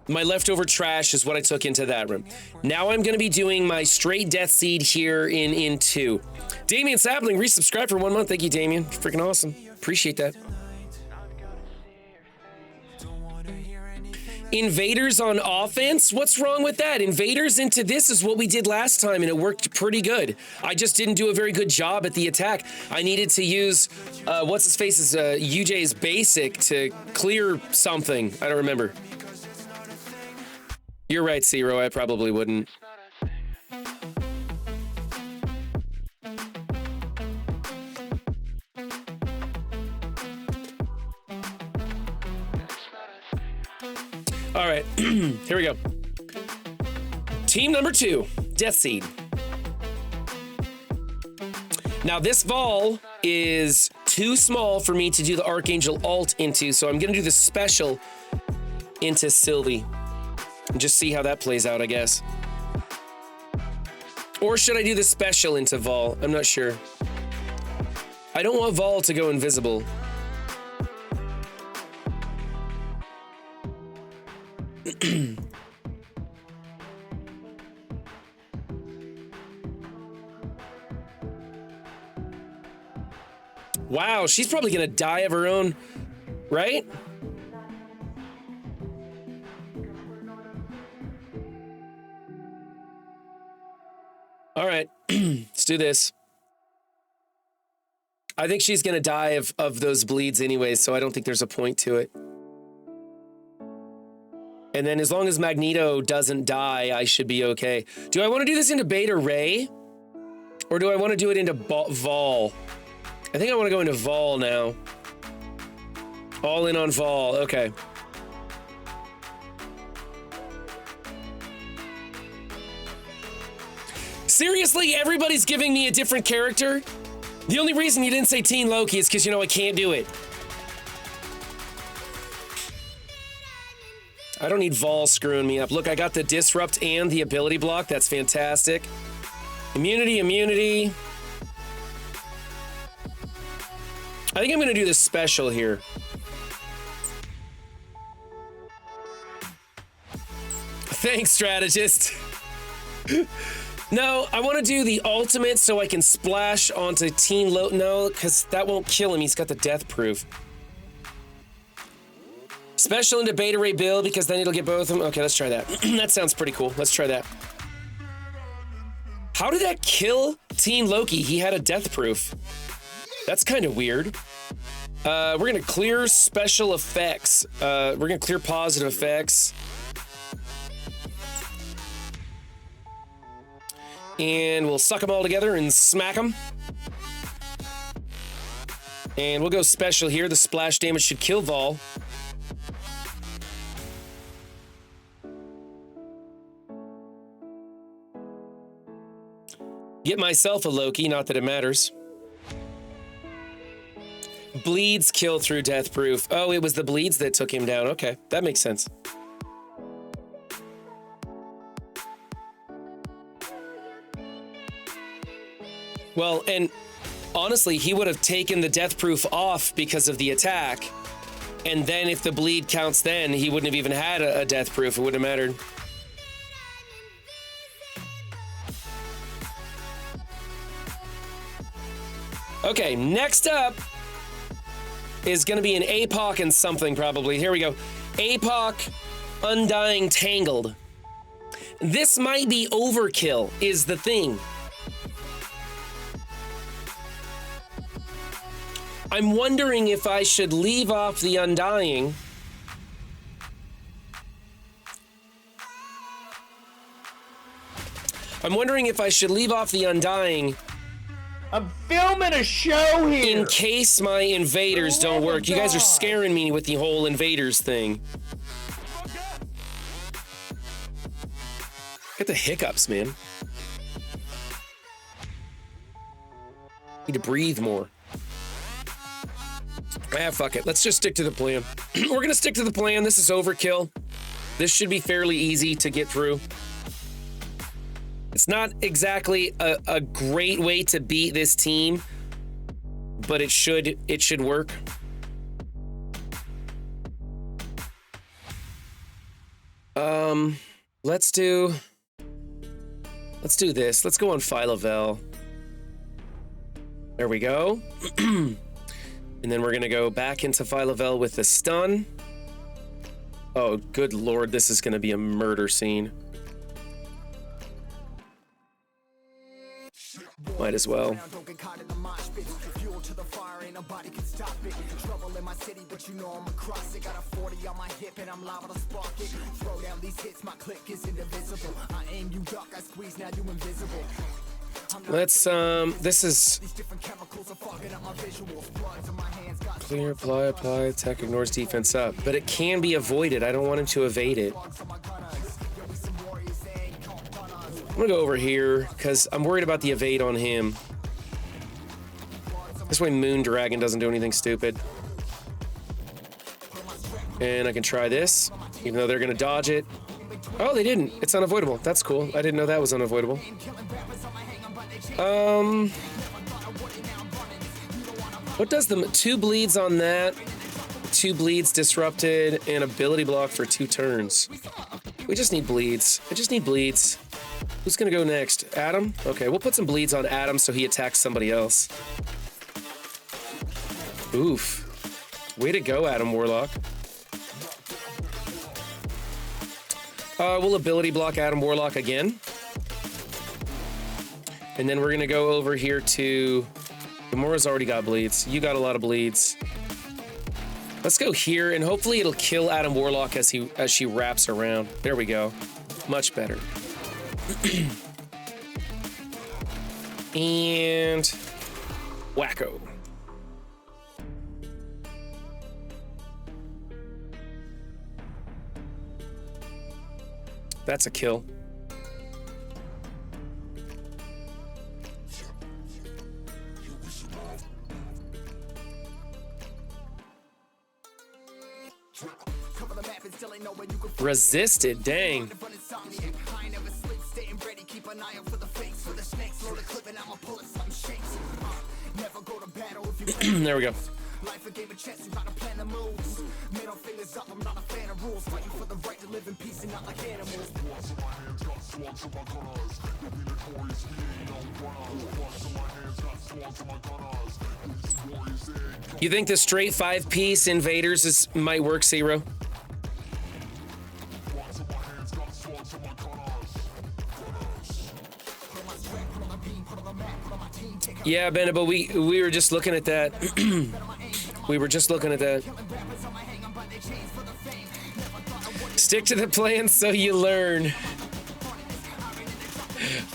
My leftover trash is what I took into that room. Now I'm going to be doing my straight Death Seed here in 2. Damien Sapling resubscribed for 1 month. Thank you, Damien. Freaking awesome. Appreciate that. Invaders on offense? What's wrong with that? Invaders into this is what we did last time, and it worked pretty good. I just didn't do a very good job at the attack. I needed to use, what's-his-face's UJ's basic to clear something. I don't remember. You're right, Zero. I probably wouldn't. All right, here we go. Team number 2, Death Seed. Now this Vol is too small for me to do the Archangel ult into, so I'm gonna do the special into Sylvie and just see how that plays out, I guess. Or should I do the special into Vol? I'm not sure. I don't want Vol to go invisible. Wow, she's probably gonna die of her own, right? All right, let's do this. I think she's gonna die of those bleeds anyways, so I don't think there's a point to it. And then as long as Magneto doesn't die, I should be okay. Do I want to do this into Beta Ray? Or do I want to do it into Vol? I think I want to go into Vol now. All in on Vol, okay. Seriously, everybody's giving me a different character? The only reason you didn't say Teen Loki is because you know I can't do it. I don't need Vol screwing me up. Look, I got the Disrupt and the ability block. That's fantastic. Immunity, immunity. I think I'm gonna do this special here. Thanks, strategist. No, I want to do the ultimate so I can splash onto Teen Loki. No, because that won't kill him. He's got the death proof. Special into Beta Ray Bill because then it'll get both of them. Okay, let's try that. That sounds pretty cool. Let's try that. How did that kill Teen Loki? He had a death proof. That's kind of weird. We're going to clear special effects. We're going to clear positive effects. And we'll suck them all together and smack them. And we'll go special here. The splash damage should kill Vol. Get myself a Loki, not that it matters. Bleeds kill through death proof. Oh, it was the bleeds that took him down. Okay, that makes sense. Well, and honestly, he would have taken the death proof off because of the attack. And then if the bleed counts then, he wouldn't have even had a death proof. It wouldn't have mattered. Okay, next up is going to be an APOC and something probably. Here we go. APOC Undying Tangled. This might be overkill, is the thing. I'm wondering if I should leave off the Undying. I'm wondering if I should leave off the Undying. I'm filming a show here. In case my invaders don't work. You guys are scaring me with the whole invaders thing. Get the hiccups, man. Need to breathe more. Ah, fuck it. Let's just stick to the plan. We're gonna stick to the plan. This is overkill. This should be fairly easy to get through. It's not exactly a great way to beat this team, but it should work. Let's do this. Let's go on Phylavel. There we go. And then we're gonna go back into Phylavel with the stun. Oh, good lord, this is gonna be a murder scene. Might as well. Let's this is clear, apply, attack ignores defense up, but it can be avoided. I don't want him to evade it. I'm gonna go over here because I'm worried about the evade on him. This way Moon Dragon doesn't do anything stupid. And I can try this, even though they're gonna dodge it. Oh, they didn't. It's unavoidable. That's cool. I didn't know that was unavoidable. What does the two bleeds on that? 2 bleeds disrupted and ability block for 2 turns. We just need bleeds. I just need bleeds. Who's gonna go next? Adam? Okay, we'll put some bleeds on Adam so he attacks somebody else. Oof. Way to go, Adam Warlock. We'll ability block Adam Warlock again. And then we're gonna go over here to... Gamora's already got bleeds. You got a lot of bleeds. Let's go here, and hopefully it'll kill Adam Warlock as she wraps around. There we go. Much better. And... wacko. That's a kill. Resisted, dang. There we go. You think the straight 5-piece invaders might work, Zero? Yeah, Bennett, but we were just looking at that. We were just looking at that. Stick to the plan so you learn.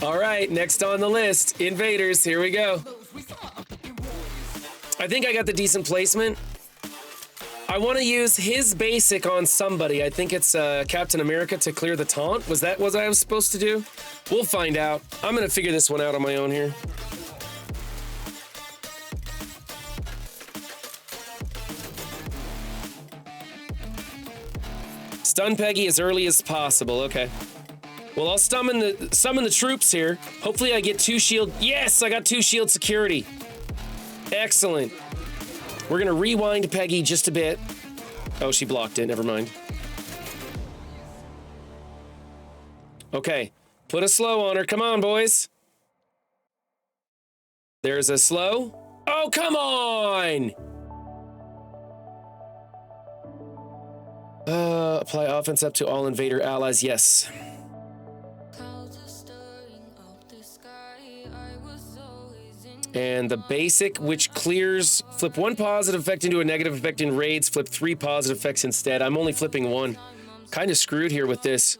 All right, next on the list, invaders. Here we go. I think I got the decent placement. I want to use his basic on somebody. I think it's Captain America to clear the taunt. Was that what I was supposed to do? We'll find out. I'm going to figure this one out on my own here. Stun Peggy as early as possible. Okay. Well, I'll summon the troops here. Hopefully I get 2 shield. Yes, I got 2 shield security. Excellent. We're gonna rewind Peggy just a bit. Oh, she blocked it. Never mind. Okay. Put a slow on her. Come on, boys. There's a slow. Oh, come on! Apply offense up to all invader allies. Yes. And the basic, which clears, flip 1 positive effect into a negative effect in raids, flip 3 positive effects instead. I'm only flipping 1. Kind of screwed here with this.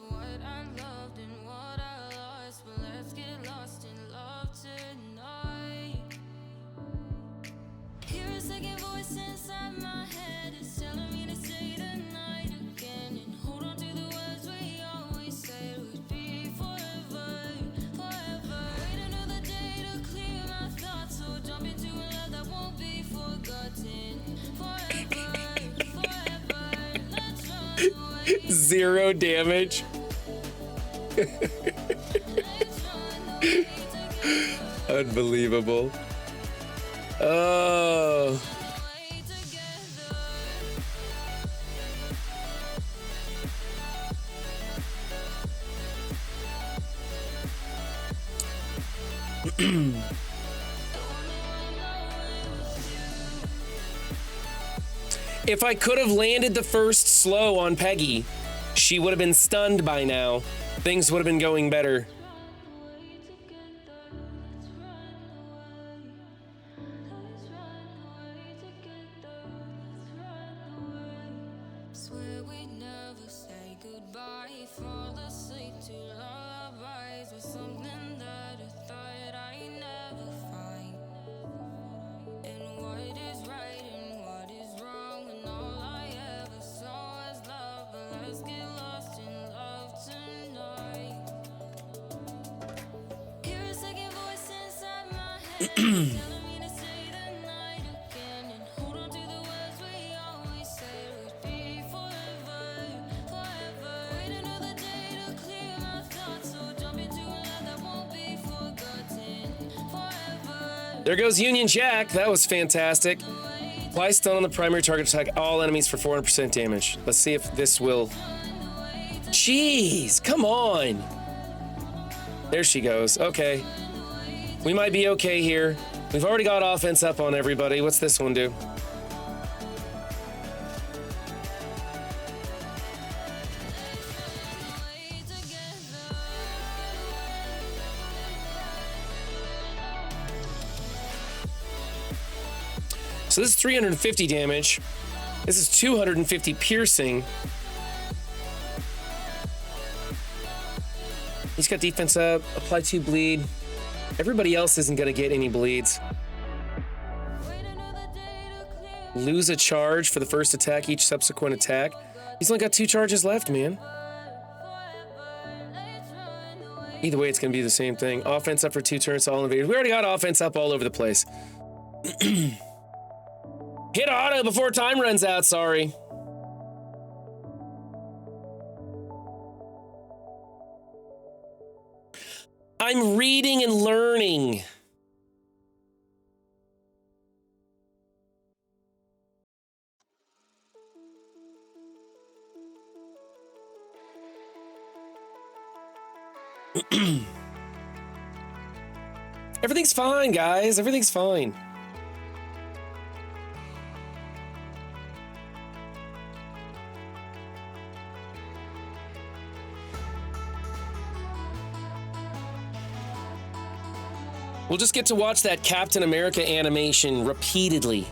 Zero damage. Unbelievable. Oh. If I could have landed the first slow on Peggy, she would have been stunned by now. Things would have been going better. There goes Union Jack. That was fantastic. Apply stun on the primary target to attack all enemies for 400% damage. Let's see if this will... Jeez, come on. There she goes. Okay. We might be okay here. We've already got offense up on everybody. What's this one do? So this is 350 damage. This is 250 piercing. He's got defense up, apply 2 bleed. Everybody else isn't gonna get any bleeds. Lose a charge for the first attack, each subsequent attack. He's only got 2 charges left, man. Either way, it's gonna be the same thing. Offense up for 2 turns to all invaders. We already got offense up all over the place. Hit auto before time runs out, sorry. I'm reading and learning. Everything's fine, guys. Everything's fine. We'll just get to watch that Captain America animation repeatedly.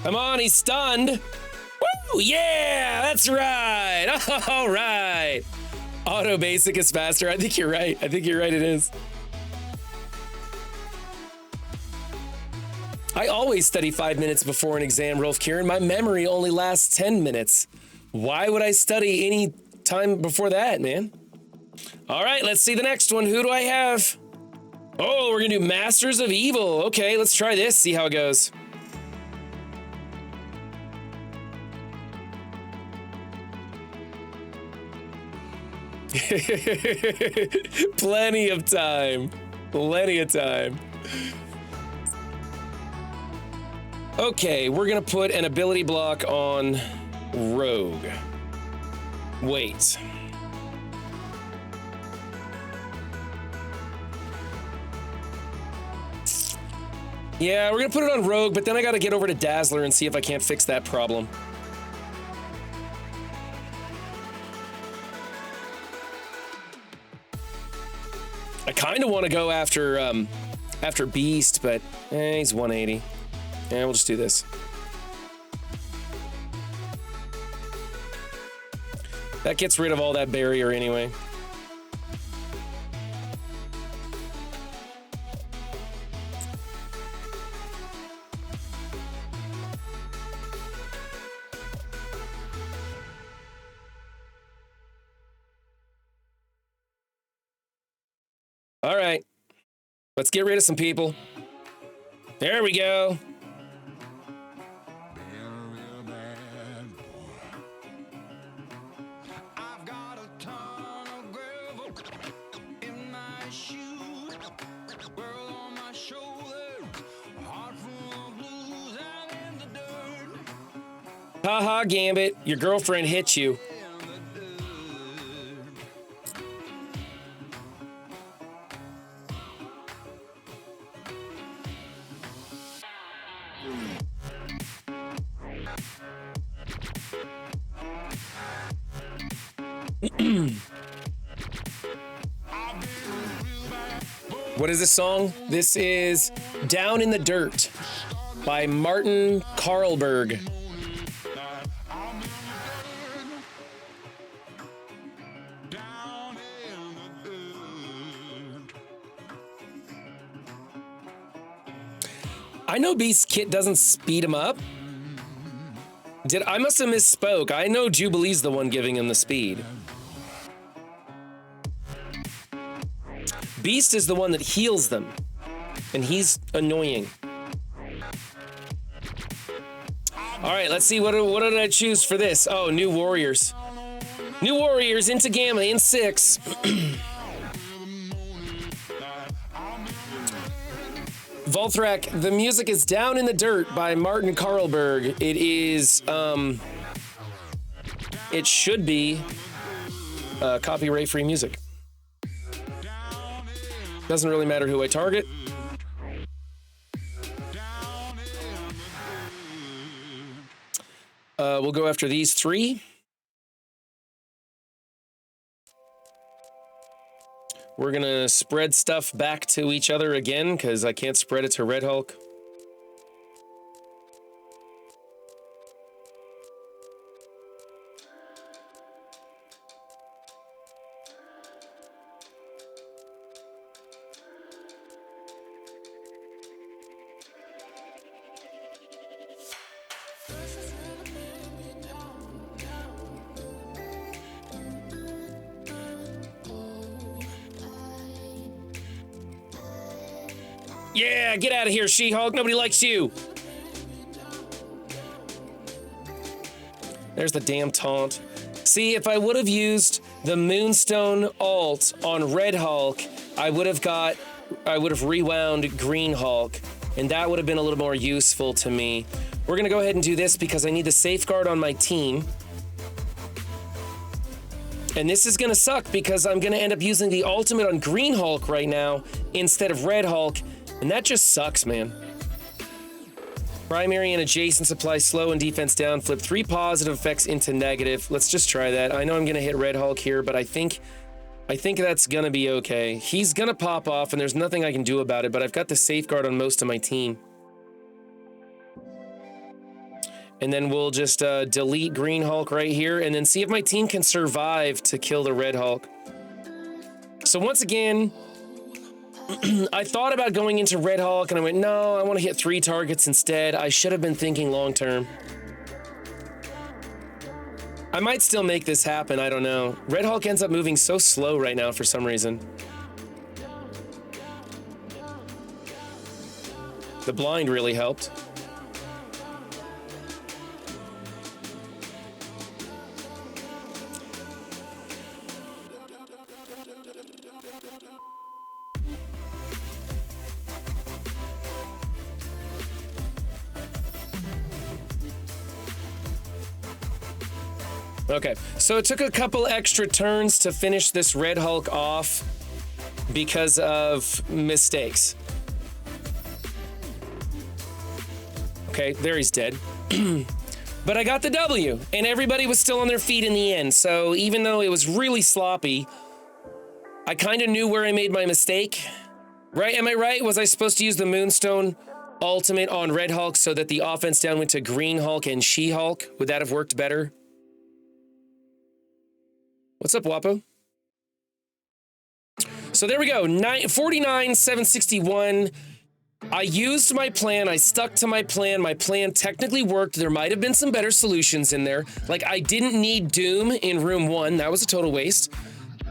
Come on, he's stunned. Woo, yeah, that's right. All right. Auto basic is faster. I think you're right. I think you're right, it is. I always study 5 minutes before an exam, Rolf Kieran. My memory only lasts 10 minutes. Why would I study any time before that, man? All right, let's see the next one. Who do I have? Oh, we're gonna do Masters of Evil. Okay, let's try this, see how it goes. Plenty of time. Plenty of time. Okay, we're gonna put an ability block on Rogue. Wait. Yeah, we're gonna put it on Rogue, but then I gotta get over to Dazzler and see if I can't fix that problem. I kind of want to go after Beast, but he's 180. Yeah, we'll just do this. That gets rid of all that barrier anyway. All right, let's get rid of some people. There we go. Haha, Gambit, your girlfriend hit you. What is this song? This is Down in the Dirt by Martin Karlberg. I know Beast's kit doesn't speed him up, I must have misspoke. I know Jubilee's the one giving him the speed. Beast is the one that heals them, and he's annoying. All right, let's see, what did I choose for this? Oh, New Warriors. New Warriors into Gamma in 6. Volthrak, The Music is Down in the Dirt by Martin Karlberg. It is, it should be copyright-free music. Doesn't really matter who I target. We'll go after these 3. We're gonna spread stuff back to each other again, because I can't spread it to Red Hulk. Yeah, get out of here, She-Hulk. Nobody likes you. There's the damn taunt. See, if I would have used the Moonstone ult on Red Hulk, I would have rewound Green Hulk, and that would have been a little more useful to me. We're gonna go ahead and do this because I need the safeguard on my team. And this is gonna suck because I'm gonna end up using the ultimate on Green Hulk right now instead of Red Hulk, and that just sucks, man. Primary and adjacent supply slow and defense down. Flip 3 positive effects into negative. Let's just try that. I know I'm gonna hit Red Hulk here, but I think that's gonna be okay. He's gonna pop off and there's nothing I can do about it, but I've got the safeguard on most of my team. And then we'll just delete Green Hulk right here and then see if my team can survive to kill the Red Hulk. So once again, I thought about going into Red Hulk and I went, no, I want to hit 3 targets instead. I should have been thinking long term. I might still make this happen, I don't know. Red Hulk ends up moving so slow right now for some reason. The blind really helped. Okay, so it took a couple extra turns to finish this Red Hulk off because of mistakes. Okay, there he's dead. But I got the W, and everybody was still on their feet in the end, so even though it was really sloppy, I kind of knew where I made my mistake. Right, am I right? Was I supposed to use the Moonstone ultimate on Red Hulk so that the offense down went to Green Hulk and She-Hulk? Would that have worked better? What's up, Wapo? So there we go, 49,761. I used my plan, I stuck to my plan. My plan technically worked. There might have been some better solutions in there. Like, I didn't need Doom in room 1. That was a total waste.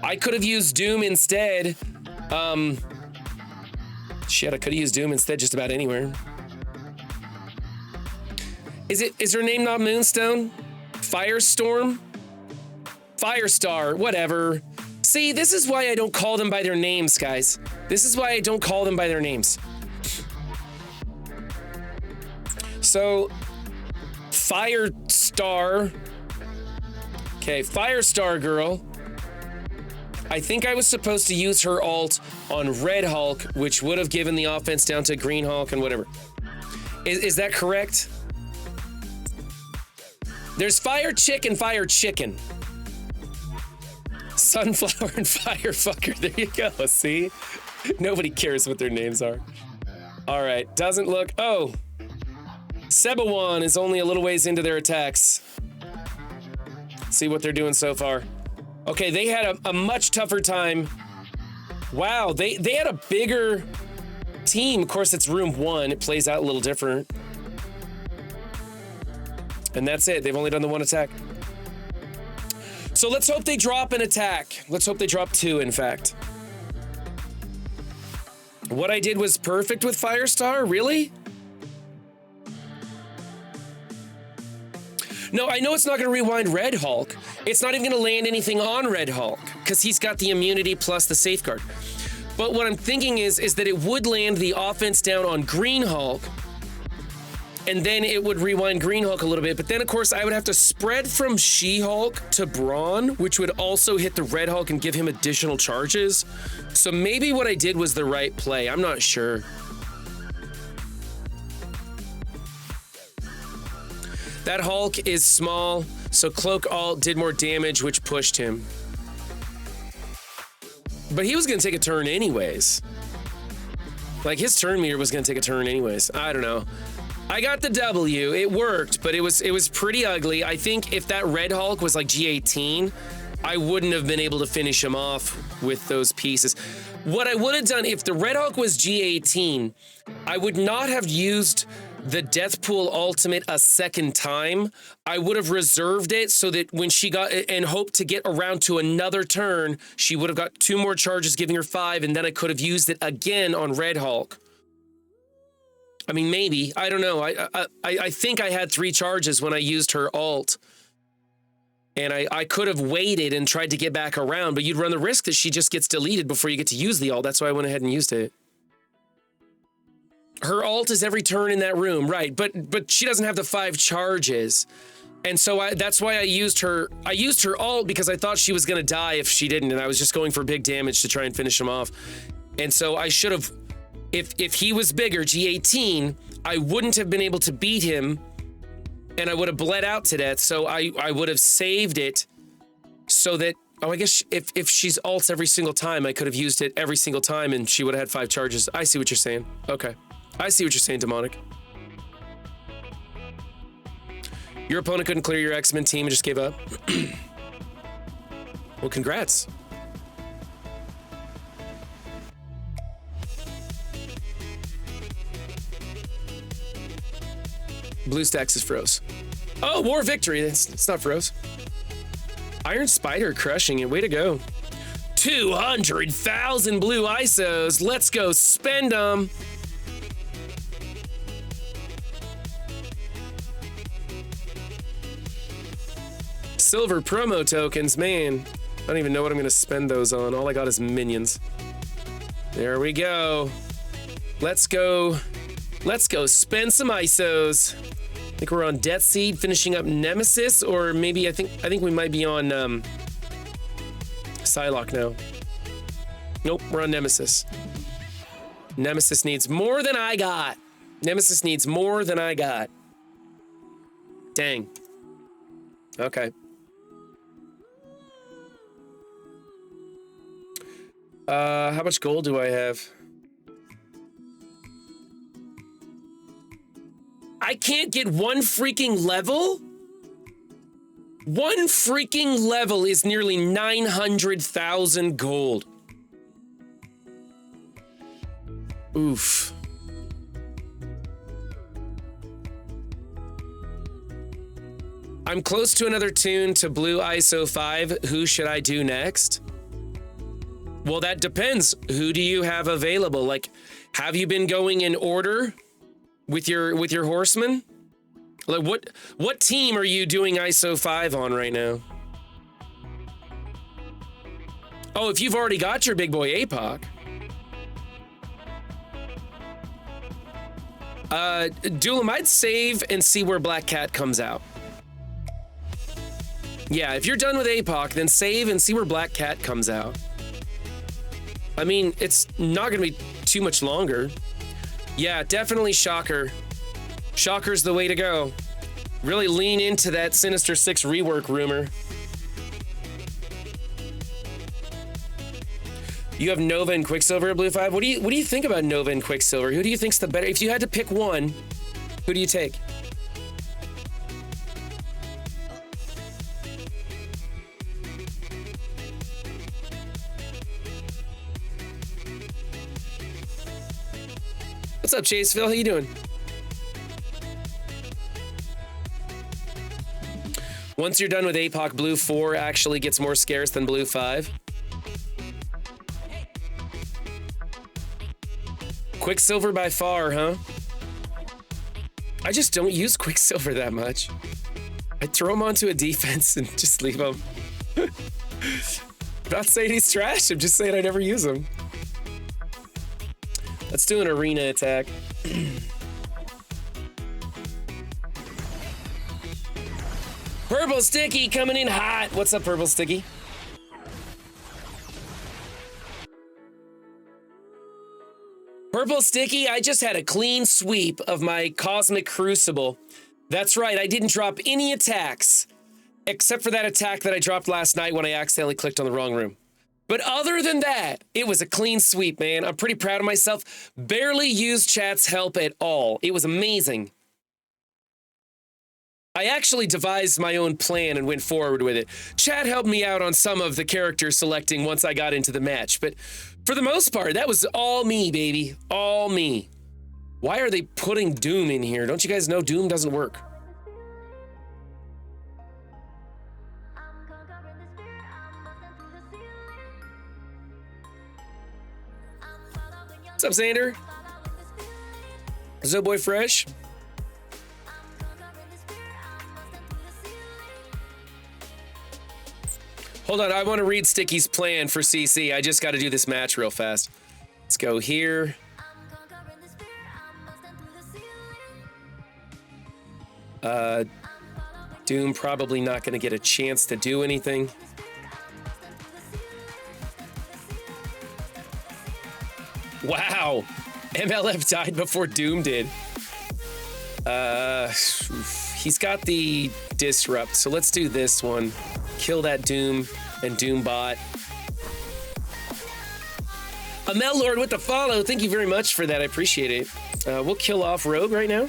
I could have used Doom instead. Shit, I could have used Doom instead just about anywhere. Is her name not Moonstone? Firestorm? Firestar, whatever. See, this is why I don't call them by their names, guys. This is why I don't call them by their names. So, Firestar. Okay, Firestar girl. I think I was supposed to use her ult on Red Hulk, which would have given the offense down to Green Hulk and whatever. Is that correct? There's Fire Chick and Fire Chicken. Sunflower and Firefucker. There you go. See? Nobody cares what their names are. All right. Doesn't look. Oh. Sebawan is only a little ways into their attacks. See what they're doing so far. Okay, they had a much tougher time. Wow, they had a bigger team. Of course, it's room 1. It plays out a little different. And that's it. They've only done the one attack. So let's hope they drop an attack. Let's hope they drop 2, in fact. What I did was perfect with Firestar? Really? No, I know it's not going to rewind Red Hulk. It's not even going to land anything on Red Hulk because he's got the immunity plus the safeguard. But what I'm thinking is that it would land the offense down on Green Hulk, and then it would rewind Green Hulk a little bit. But then, of course, I would have to spread from She-Hulk to Brawn, which would also hit the Red Hulk and give him additional charges. So maybe what I did was the right play. I'm not sure. That Hulk is small, so Cloak Alt did more damage, which pushed him. But he was going to take a turn anyways. Like, his turn meter was going to take a turn anyways. I don't know. I got the W. It worked, but it was pretty ugly. I think if that Red Hulk was like G18, I wouldn't have been able to finish him off with those pieces. What I would have done if the Red Hulk was G18, I would not have used the Deathpool ultimate a second time. I would have reserved it so that when she got and hoped to get around to another turn, she would have got 2 more charges, giving her 5, and then I could have used it again on Red Hulk. I mean, maybe. I don't know. I think I had 3 charges when I used her ult. And I could have waited and tried to get back around, but you'd run the risk that she just gets deleted before you get to use the ult. That's why I went ahead and used it. Her ult is every turn in that room, right? But she doesn't have the 5 charges. And so that's why I used her ult, because I thought she was going to die if she didn't, and I was just going for big damage to try and finish him off. And so I should have, if he was bigger, G18, I wouldn't have been able to beat him, and I would have bled out to death. So I would have saved it so that, oh, I guess if she's ults every single time, I could have used it every single time and she would have had 5 charges. I see what you're saying. Okay. I see what you're saying, Demonic. Your opponent couldn't clear your X-Men team and just gave up. Well, congrats. BlueStacks is froze. Oh, War Victory. It's not froze. Iron Spider crushing it. Way to go. 200,000 blue ISOs. Let's go spend them. Silver promo tokens, man. I don't even know what I'm gonna spend those on. All I got is minions. There we go. Let's go spend some ISOs. I think we're on Death Seed, finishing up Nemesis, or maybe I think we might be on Psylocke now. Nope, we're on Nemesis. Nemesis needs more than I got. Nemesis needs more than I got. Dang. Okay. How much gold do I have? I can't get 1 freaking level? 1 freaking level is nearly 900,000 gold. Oof. I'm close to another tune to Blue ISO 5. Who should I do next? Well, that depends. Who do you have available? Like, have you been going in order with your horsemen? Like, what team are you doing ISO 5 on right now? Oh, if you've already got your big boy APOC. Duelim, I'd save and see where Black Cat comes out. Yeah, if you're done with APOC, then save and see where Black Cat comes out. I mean, it's not gonna be too much longer. Yeah, definitely Shocker. Shocker's the way to go. Really lean into that Sinister 6 rework rumor. You have Nova and Quicksilver at Blue 5. What do you think about Nova and Quicksilver? Who do you think's the better? If you had to pick one, who do you take? What's up, Chase Phil? How you doing? Once you're done with APOC, blue 4 actually gets more scarce than blue 5. Quicksilver by far, huh? I just don't use Quicksilver that much. I throw him onto a defense and just leave him. I'm not saying he's trash, I'm just saying I never use him. Let's do an arena attack. Purple Sticky coming in hot. What's up, Purple Sticky? Purple Sticky, I just had a clean sweep of my Cosmic Crucible. That's right, I didn't drop any attacks, except for that attack that I dropped last night when I accidentally clicked on the wrong room. But other than that, it was a clean sweep, man. I'm pretty proud of myself. Barely used chat's help at all. It was amazing. I actually devised my own plan and went forward with it. Chat helped me out on some of the character selecting once I got into the match, but for the most part, that was all me, baby. All me. Why are they putting Doom in here? Don't you guys know Doom doesn't work? What's up, Xander? Boy Fresh? Hold on, I want to read Sticky's plan for CC. I just got to do this match real fast. Let's go here. Doom probably not going to get a chance to do anything. Wow, MLF died before Doom did. He's got the Disrupt, so let's do this one. Kill that Doom and Doombot. Amel Lord with the follow. Thank you very much for that. I appreciate it. We'll kill off Rogue right now.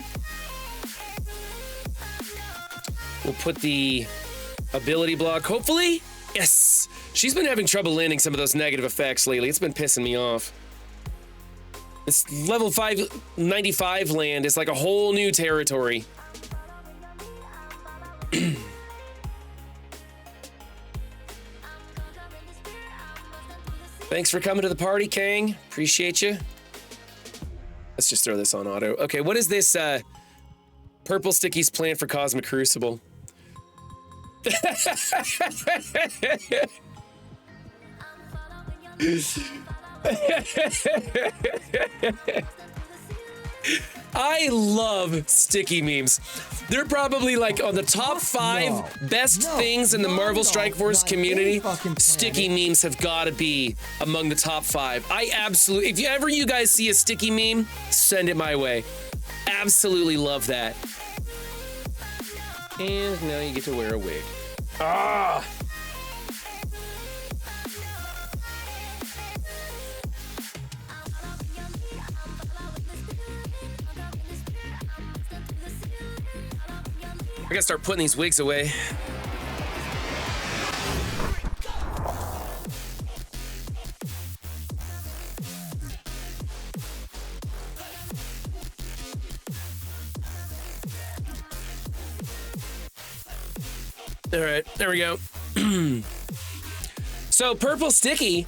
We'll put the ability block, hopefully. Yes. She's been having trouble landing some of those negative effects lately. It's been pissing me off. This level 595 land is like a whole new territory. Thanks for coming to the party, Kang. Appreciate you. Let's just throw this on auto. Okay, what is this Purple Sticky's plan for Cosmic Crucible? I love sticky memes. They're probably like on the top 5 best things in the Marvel Strike Force community. Sticky memes have got to be among the top 5. I absolutely, if ever you guys see a sticky meme, send it my way. Absolutely love that. And now you get to wear a wig. Ah! I gotta start putting these wigs away. All right, there we go. So Purple Sticky,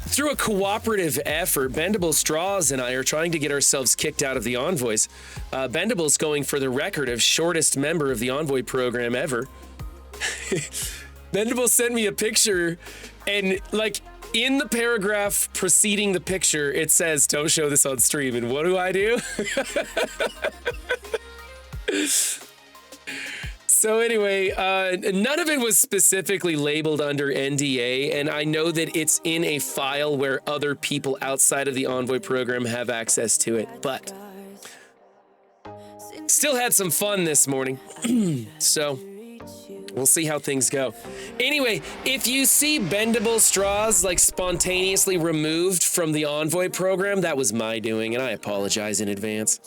through a cooperative effort, Bendable Straws and I are trying to get ourselves kicked out of the Envoys. Bendable's going for the record of shortest member of the Envoy program ever. Bendable sent me a picture, and like in the paragraph preceding the picture, it says, "Don't show this on stream." And what do? So anyway, none of it was specifically labeled under NDA, and I know that it's in a file where other people outside of the Envoy program have access to it, but still had some fun this morning. So we'll see how things go. Anyway, if you see Bendable Straws like spontaneously removed from the Envoy program, that was my doing, and I apologize in advance.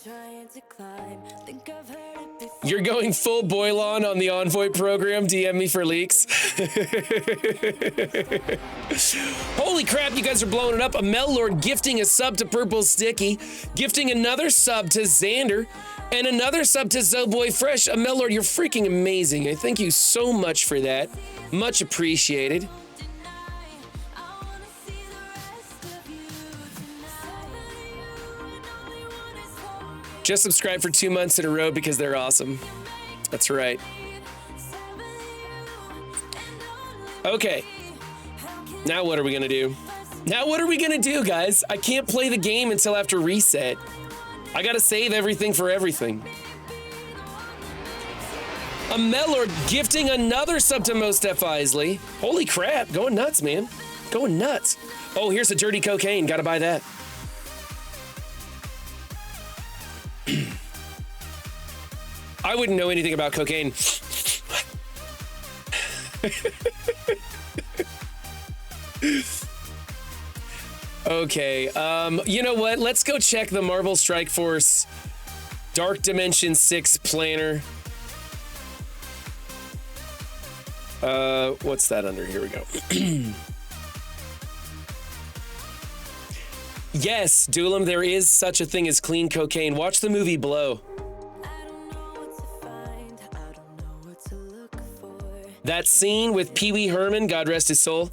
You're going full Boilon on the Envoy program? DM me for leaks. Holy crap, you guys are blowing it up. Amel Lord gifting a sub to Purple Sticky, gifting another sub to Xander, And another sub to Zoboy Fresh. Melord, you're freaking amazing. I thank you so much for that. Much appreciated. Just subscribe for 2 months in a row because they're awesome. That's right. Okay. Now what are we gonna do? Now what are we gonna do, guys? I can't play the game until after reset. I gotta save everything for everything. A Melord gifting another sub to Most F Isley. Holy crap, going nuts, man. Going nuts. Oh, here's a dirty cocaine, gotta buy that. I wouldn't know anything about cocaine. Okay, you know what? Let's go check the Marvel Strike Force Dark Dimension 6 planner. What's that under? Here we go. Yes, Doolam, there is such a thing as clean cocaine. Watch the movie Blow. That scene with Pee Wee Herman, God rest his soul.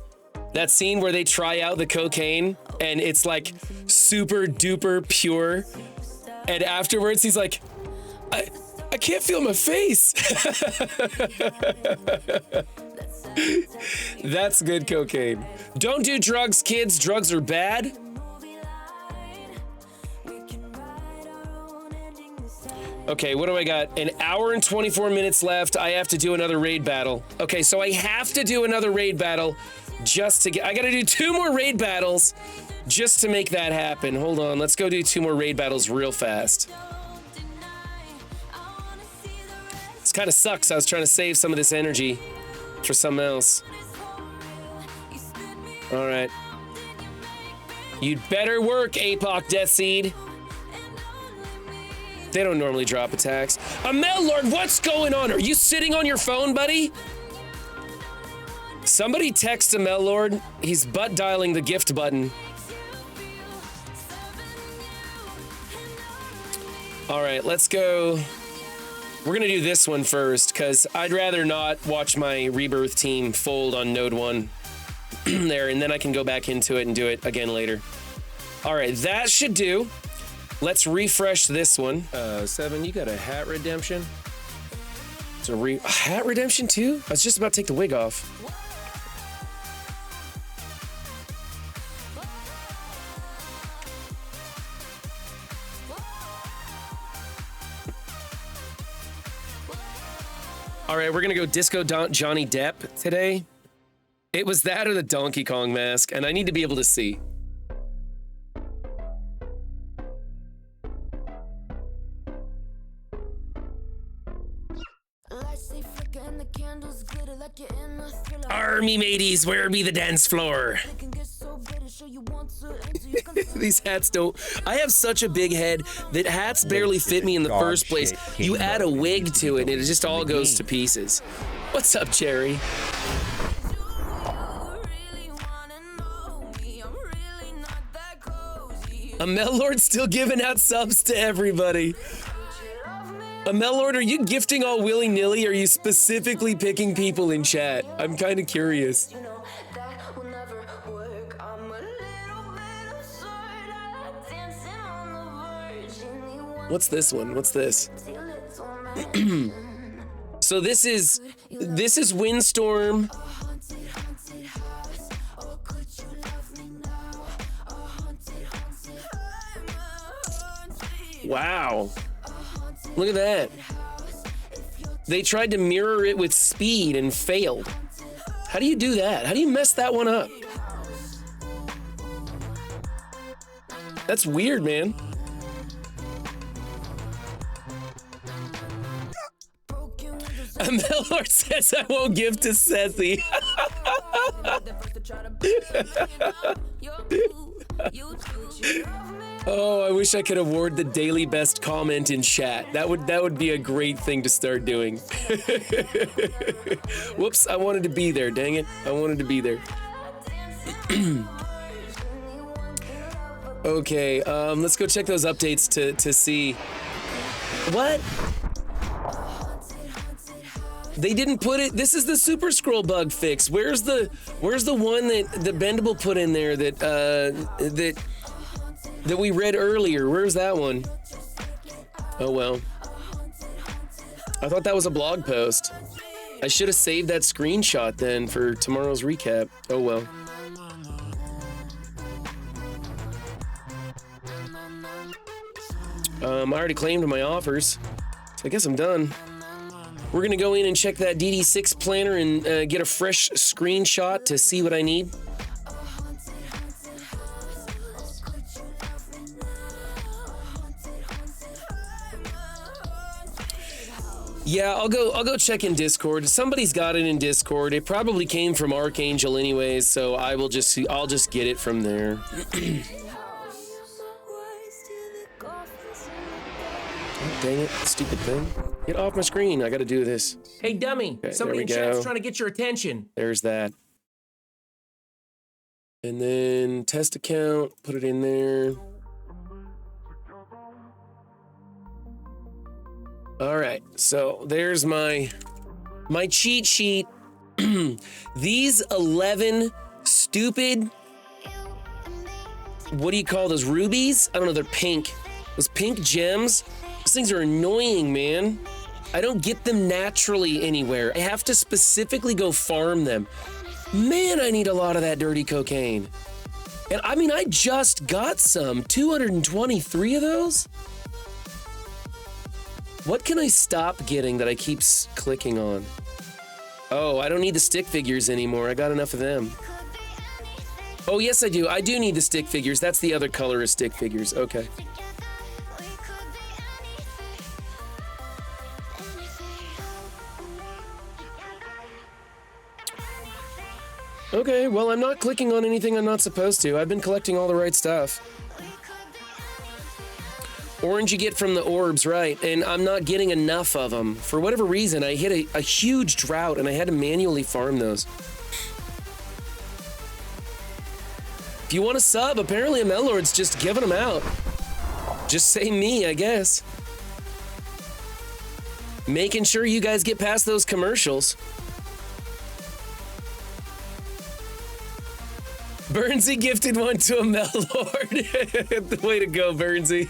That scene where they try out the cocaine and it's like super duper pure. And afterwards he's like, I can't feel my face. That's good cocaine. Don't do drugs, kids. Drugs are bad. Okay, what do I got? An hour and 24 minutes left. I have to do another raid battle. Okay, so I have to do another raid battle just to get, I gotta do 2 more raid battles just to make that happen. Hold on, let's go do 2 more raid battles real fast. This kind of sucks. I was trying to save some of this energy for something else. All right. You'd better work, APOC Death Seed. They don't normally drop attacks. Melord, what's going on? Are you sitting on your phone, buddy? Somebody text Melord. He's butt dialing the gift button. All right, let's go. We're gonna do this one first because I'd rather not watch my Rebirth team fold on node 1 there, and then I can go back into it and do it again later. All right, that should do. Let's refresh this one. 7, you got a hat redemption? It's a hat redemption too? I was just about to take the wig off. All right, we're gonna go Disco Johnny Depp today. It was that or the Donkey Kong mask, and I need to be able to see. Army mateys, where be the dance floor? These hats don't. I have such a big head that hats barely fit me in the first place. You add a wig to it and it just all goes to pieces. What's up, Cherry? A Melord still giving out subs to everybody. A Melord, are you gifting all willy-nilly? Or are you specifically picking people in chat? I'm kind of curious. What's this one? What's this? So this is Windstorm. Wow. Look at that. They tried to mirror it with speed and failed. How do you do that? How do you mess that one up? That's weird, man. Melord says I won't give to Ceci. Oh, I wish I could award the daily best comment in chat. That would be a great thing to start doing. Whoops, I wanted to be there, dang it. I wanted to be there. Okay, let's go check those updates to see What? They didn't put it. This is the Super Scroll bug fix. Where's the one that Bendable put in there that we read earlier? Where's that one? Oh well. I thought that was a blog post. I should have saved that screenshot then for tomorrow's recap. Oh well. I already claimed my offers, so I guess I'm done. We're gonna go in and check that DD6 planner and get a fresh screenshot to see what I need. Yeah, I'll go check in Discord. Somebody's got it in Discord. It probably came from Archangel anyways, so I'll just get it from there. Oh, dang it, stupid thing. Get off my screen, I gotta do this. Hey, dummy, Okay, somebody in chat's trying to get your attention. There's that. And then test account, put it in there. All right, so there's my cheat sheet. These 11 stupid, what do you call those, rubies? I don't know, they're pink. Those pink gems, those things are annoying, man. I don't get them naturally anywhere. I have to specifically go farm them. Man, I need a lot of that dirty cocaine. And I mean, I just got some, 223 of those? What can I stop getting that I keep clicking on? Oh, I don't need the stick figures anymore. I got enough of them. Oh, yes, I do. I do need the stick figures. That's the other color of stick figures. Okay. Okay, well, I'm not clicking on anything I'm not supposed to. I've been collecting all the right stuff. Orange you get from the orbs, right, and I'm not getting enough of them. For whatever reason, I hit a huge drought and I had to manually farm those. If you want to sub, apparently a Melord's just giving them out. Just say me, I guess. Making sure you guys get past those commercials. Burnsy gifted one to a Melord. Way to go, Burnsy.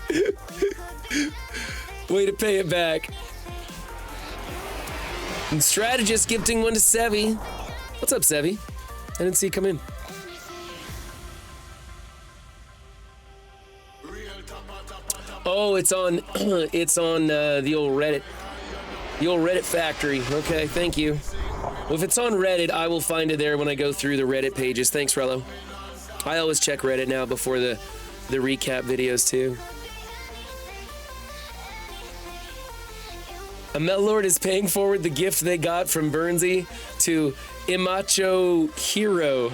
Way to pay it back. And Strategist gifting one to Sevi. What's up, Sevi? I didn't see you come in. Oh, it's on the old Reddit. The old Reddit factory. Okay, thank you. Well, if it's on Reddit, I will find it there when I go through the Reddit pages. Thanks, Rello. I always check Reddit now before the recap videos, too. A Melord is paying forward the gift they got from Burnsy to Imacho Hero.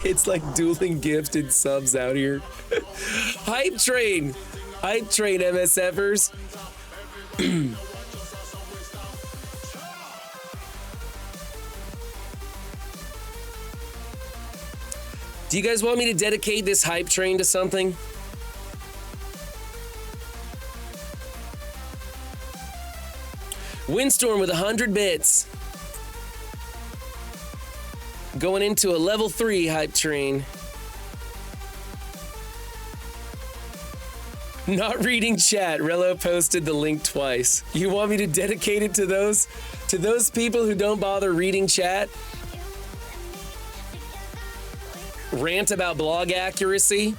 It's like dueling gifted subs out here. Hype train, MSFers. Do you guys want me to dedicate this hype train to something? Windstorm with 100 bits. Going into a level 3 hype train. Not reading chat. Rello posted the link twice. You want me to dedicate it to those people who don't bother reading chat? Rant about blog accuracy?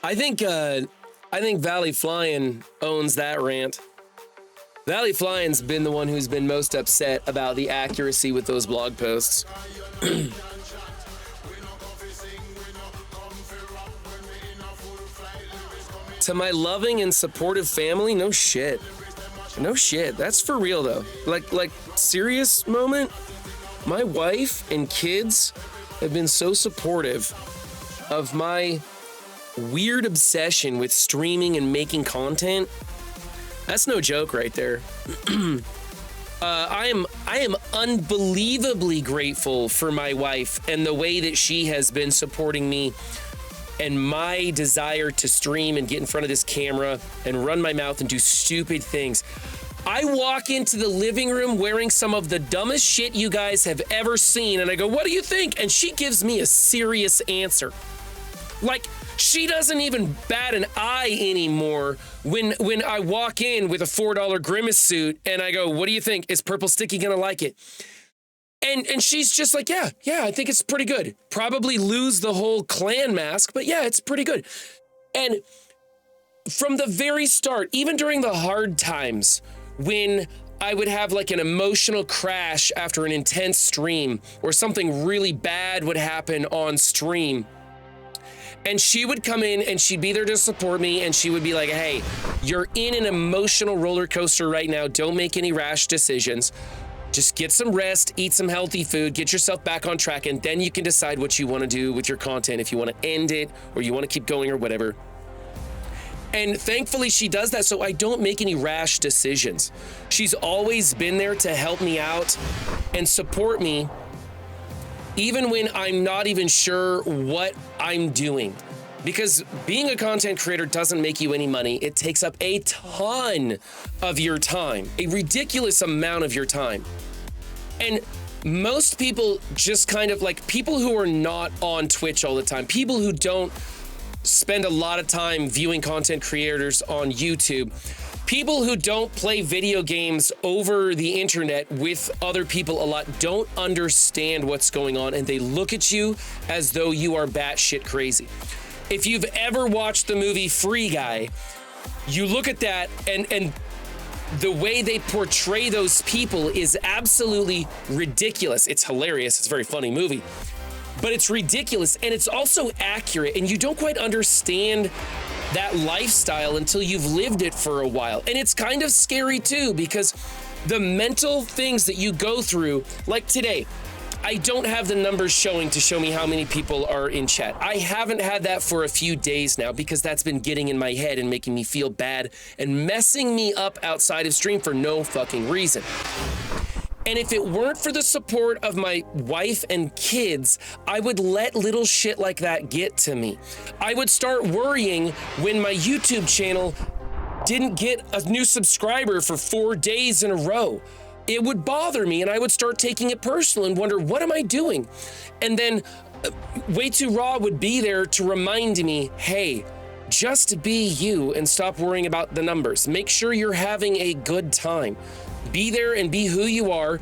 I think Valley Flyin' owns that rant. Valley Flying's been the one who's been most upset about the accuracy with those blog posts. To my loving and supportive family, no shit. No shit. That's for real though. Like serious moment. My wife and kids have been so supportive of my weird obsession with streaming and making content. That's no joke right there. I am unbelievably grateful for my wife and the way that she has been supporting me and my desire to stream and get in front of this camera and run my mouth and do stupid things. I walk into the living room wearing some of the dumbest shit you guys have ever seen, and I go, what do you think? And she gives me a serious answer. Like, she doesn't even bat an eye anymore when I walk in with a $4 Grimace suit and I go, what do you think? Is Purple Sticky gonna like it? And she's just like, yeah, I think it's pretty good. Probably lose the whole clan mask, but yeah, it's pretty good. And from the very start, even during the hard times, when I would have like an emotional crash after an intense stream or something really bad would happen on stream, and she would come in and she'd be there to support me, and she would be like, hey, you're in an emotional roller coaster right now. Don't make any rash decisions. Just get some rest, eat some healthy food, get yourself back on track, and then you can decide what you want to do with your content, if you want to end it or you want to keep going or whatever. And thankfully she does that, so I don't make any rash decisions. She's always been there to help me out and support me, even when I'm not even sure what I'm doing. Because being a content creator doesn't make you any money. It takes up a ton of your time, a ridiculous amount of your time. And most people just kind of like, people who are not on Twitch all the time, people who don't spend a lot of time viewing content creators on YouTube, people who don't play video games over the internet with other people a lot, don't understand what's going on, and they look at you as though you are batshit crazy. If you've ever watched the movie Free Guy, you look at that and the way they portray those people is absolutely ridiculous. It's hilarious. It's a very funny movie, but it's ridiculous, and it's also accurate, and you don't quite understand that lifestyle until you've lived it for a while. And it's kind of scary too, because the mental things that you go through, like today, I don't have the numbers showing to show me how many people are in chat. I haven't had that for a few days now because that's been getting in my head and making me feel bad and messing me up outside of stream for no fucking reason. And if it weren't for the support of my wife and kids, I would let little shit like that get to me. I would start worrying when my YouTube channel didn't get a new subscriber for 4 days in a row. It would bother me, and I would start taking it personal and wonder, what am I doing? And then Way Too Raw would be there to remind me, hey, just be you and stop worrying about the numbers. Make sure you're having a good time. Be there and be who you are.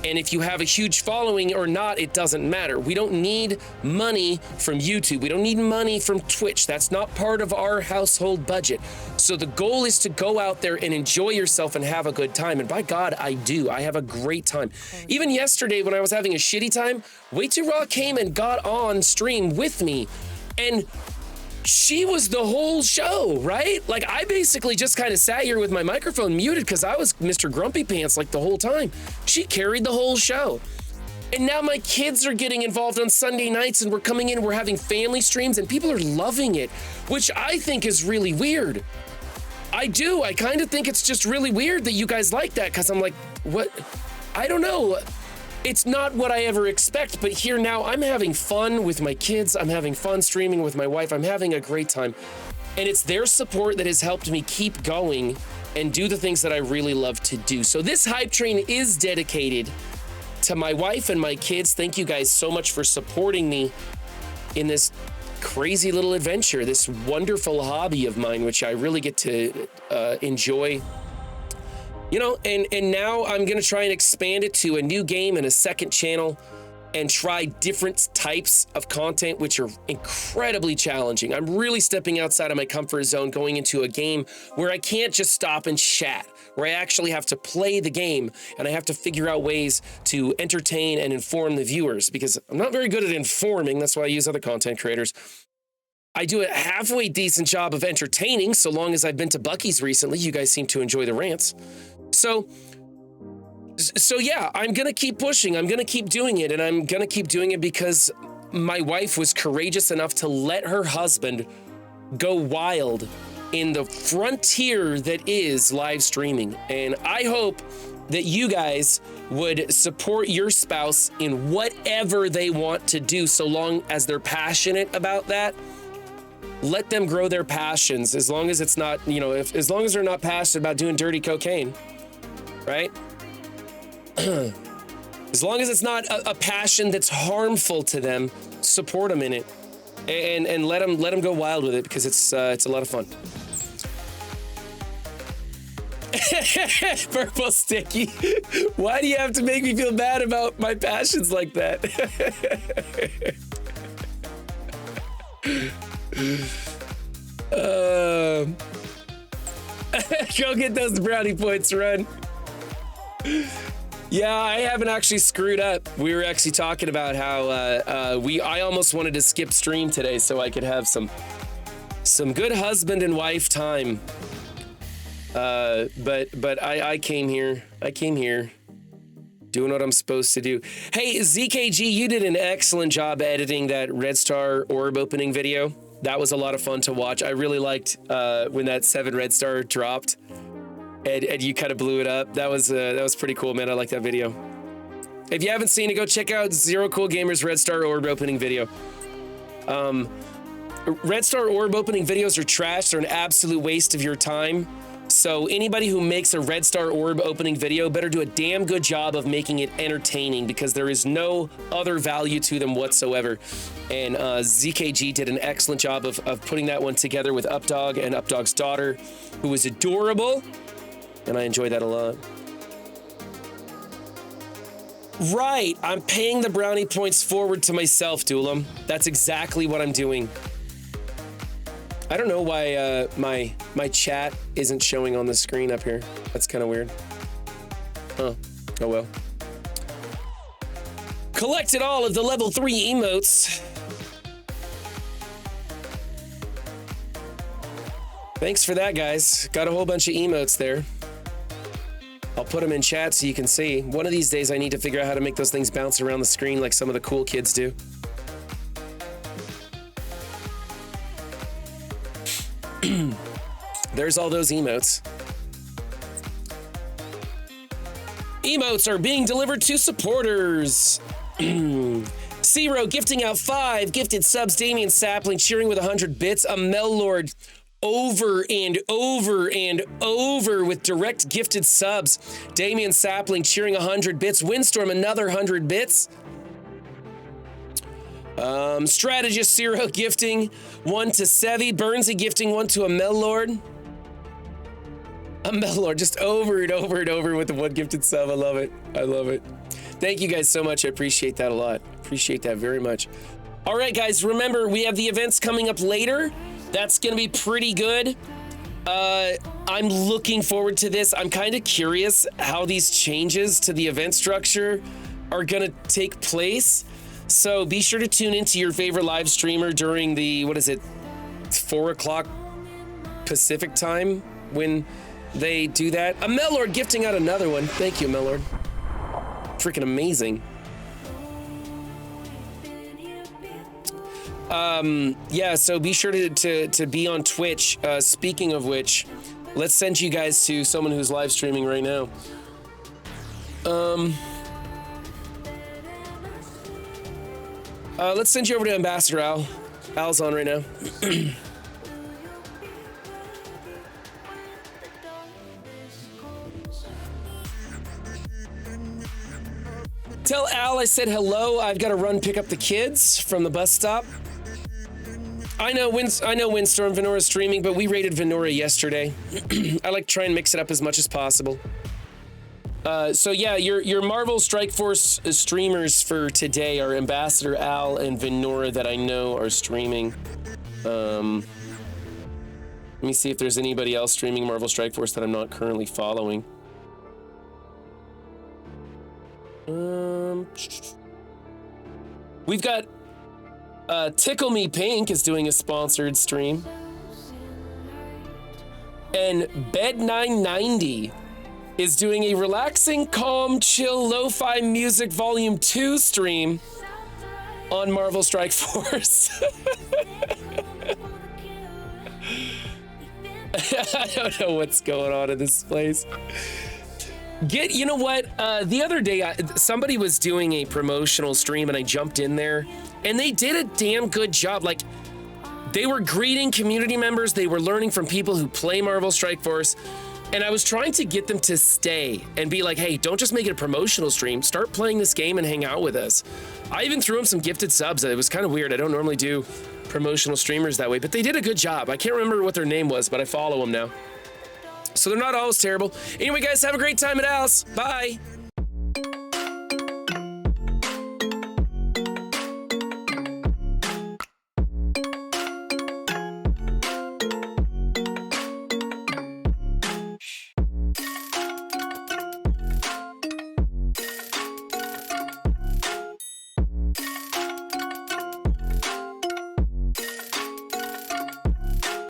And if you have a huge following or not, it doesn't matter. We don't need money from YouTube. We don't need money from Twitch. That's not part of our household budget. So the goal is to go out there and enjoy yourself and have a good time. And by God, I do. I have a great time. Even yesterday when I was having a shitty time, Way Too Raw came and got on stream with me. And she was the whole show, right? Like, I basically just kind of sat here with my microphone muted because I was Mr. Grumpy Pants like the whole time. She carried the whole show. And now my kids are getting involved on Sunday nights, and we're coming in, we're having family streams, and people are loving it, which I think is really weird. I do. I kind of think it's just really weird that you guys like that, because I'm like, what? I don't know. It's not what I ever expect, but here now I'm having fun with my kids. I'm having fun streaming with my wife. I'm having a great time. And it's their support that has helped me keep going and do the things that I really love to do. So this hype train is dedicated to my wife and my kids. Thank you guys so much for supporting me in this crazy little adventure, this wonderful hobby of mine, which I really get to enjoy. You know, and now I'm going to try and expand it to a new game and a second channel and try different types of content, which are incredibly challenging. I'm really stepping outside of my comfort zone, going into a game where I can't just stop and chat, where I actually have to play the game and I have to figure out ways to entertain and inform the viewers, because I'm not very good at informing. That's why I use other content creators. I do a halfway decent job of entertaining, so long as I've been to Buc-ee's recently. You guys seem to enjoy the rants. So yeah, I'm going to keep pushing. I'm going to keep doing it, and I'm going to keep doing it because my wife was courageous enough to let her husband go wild in the frontier that is live streaming. And I hope that you guys would support your spouse in whatever they want to do, so long as they're passionate about that let them grow their passions, as long as it's not, you know, as long as they're not passionate about doing dirty cocaine, right? As long as it's not a passion that's harmful to them, support them in it, and let them go wild with it, because it's a lot of fun. Purple Sticky, why do you have to make me feel bad about my passions like that? Go get those brownie points, run. Yeah, I haven't actually screwed up. We were actually talking about how I almost wanted to skip stream today so I could have some good husband and wife time. But I came here. Doing what I'm supposed to do. Hey, ZKG, you did an excellent job editing that Red Star orb opening video. That was a lot of fun to watch. I really liked when that 7 Red Star dropped. And you kind of blew it up. That was pretty cool, man. I like that video. If you haven't seen it, go check out Zero Cool Gamer's Red Star orb opening video. Red Star orb opening videos are trash. They're an absolute waste of your time. So anybody who makes a Red Star orb opening video better do a damn good job of making it entertaining, because there is no other value to them whatsoever. And ZKG did an excellent job of putting that one together with Updog and Updog's daughter, who was adorable. And I enjoy that a lot. Right, I'm paying the brownie points forward to myself, Duelam. That's exactly what I'm doing. I don't know why my chat isn't showing on the screen up here. That's kind of weird. Huh. Oh well. Collected all of the level 3 emotes. Thanks for that, guys. Got a whole bunch of emotes there. I'll put them in chat so you can see. One of these days I need to figure out how to make those things bounce around the screen like some of the cool kids do. There's all those emotes. Emotes are being delivered to supporters. Zero gifting out 5 gifted subs. Damian Sapling cheering with 100 bits. A Mellord over and over and over with direct gifted subs. Damian Sapling cheering 100 bits. Windstorm another 100 bits. Strategist Zero gifting 1 to Sevi. Burnsy gifting 1 to a Mellord. A Mellord just over and over and over with the 1 gifted sub. I love it. I love it. Thank you guys so much. I appreciate that a lot. Appreciate that very much. All right, guys, remember we have the events coming up later. That's gonna be pretty good. I'm looking forward to this. I'm kind of curious how these changes to the event structure are gonna take place. So be sure to tune into your favorite live streamer during the, what is it, 4 o'clock Pacific time when they do that. A Mellord gifting out another one. Thank you, Mellord. Freaking amazing. Yeah, so be sure to be on Twitch. Speaking of which, let's send you guys to someone who's live streaming right now. Let's send you over to Ambassador Al. Al's on right now. Tell Al I said hello. I've got to run pick up the kids from the bus stop. I know Windstorm Venora's streaming, but we rated Venora yesterday. I like to try and mix it up as much as possible. So yeah, your Marvel Strike Force streamers for today are Ambassador Al and Venora that I know are streaming. Let me see if there's anybody else streaming Marvel Strike Force that I'm not currently following. We've got Tickle Me Pink is doing a sponsored stream. And Bed 990 is doing a relaxing, calm, chill, lo-fi music volume 2 stream on Marvel Strike Force. I don't know what's going on in this place. You know what? The other day, somebody was doing a promotional stream and I jumped in there and they did a damn good job. Like, They were greeting community members. They were learning from people who play Marvel Strike Force. And I was trying to get them to stay and be like, hey, don't just make it a promotional stream. Start playing this game and hang out with us. I even threw them some gifted subs. It was kind of weird. I don't normally do promotional streamers that way, but they did a good job. I can't remember what their name was, but I follow them now. So they're not always terrible. Anyway, guys, have a great time at Alice. Bye.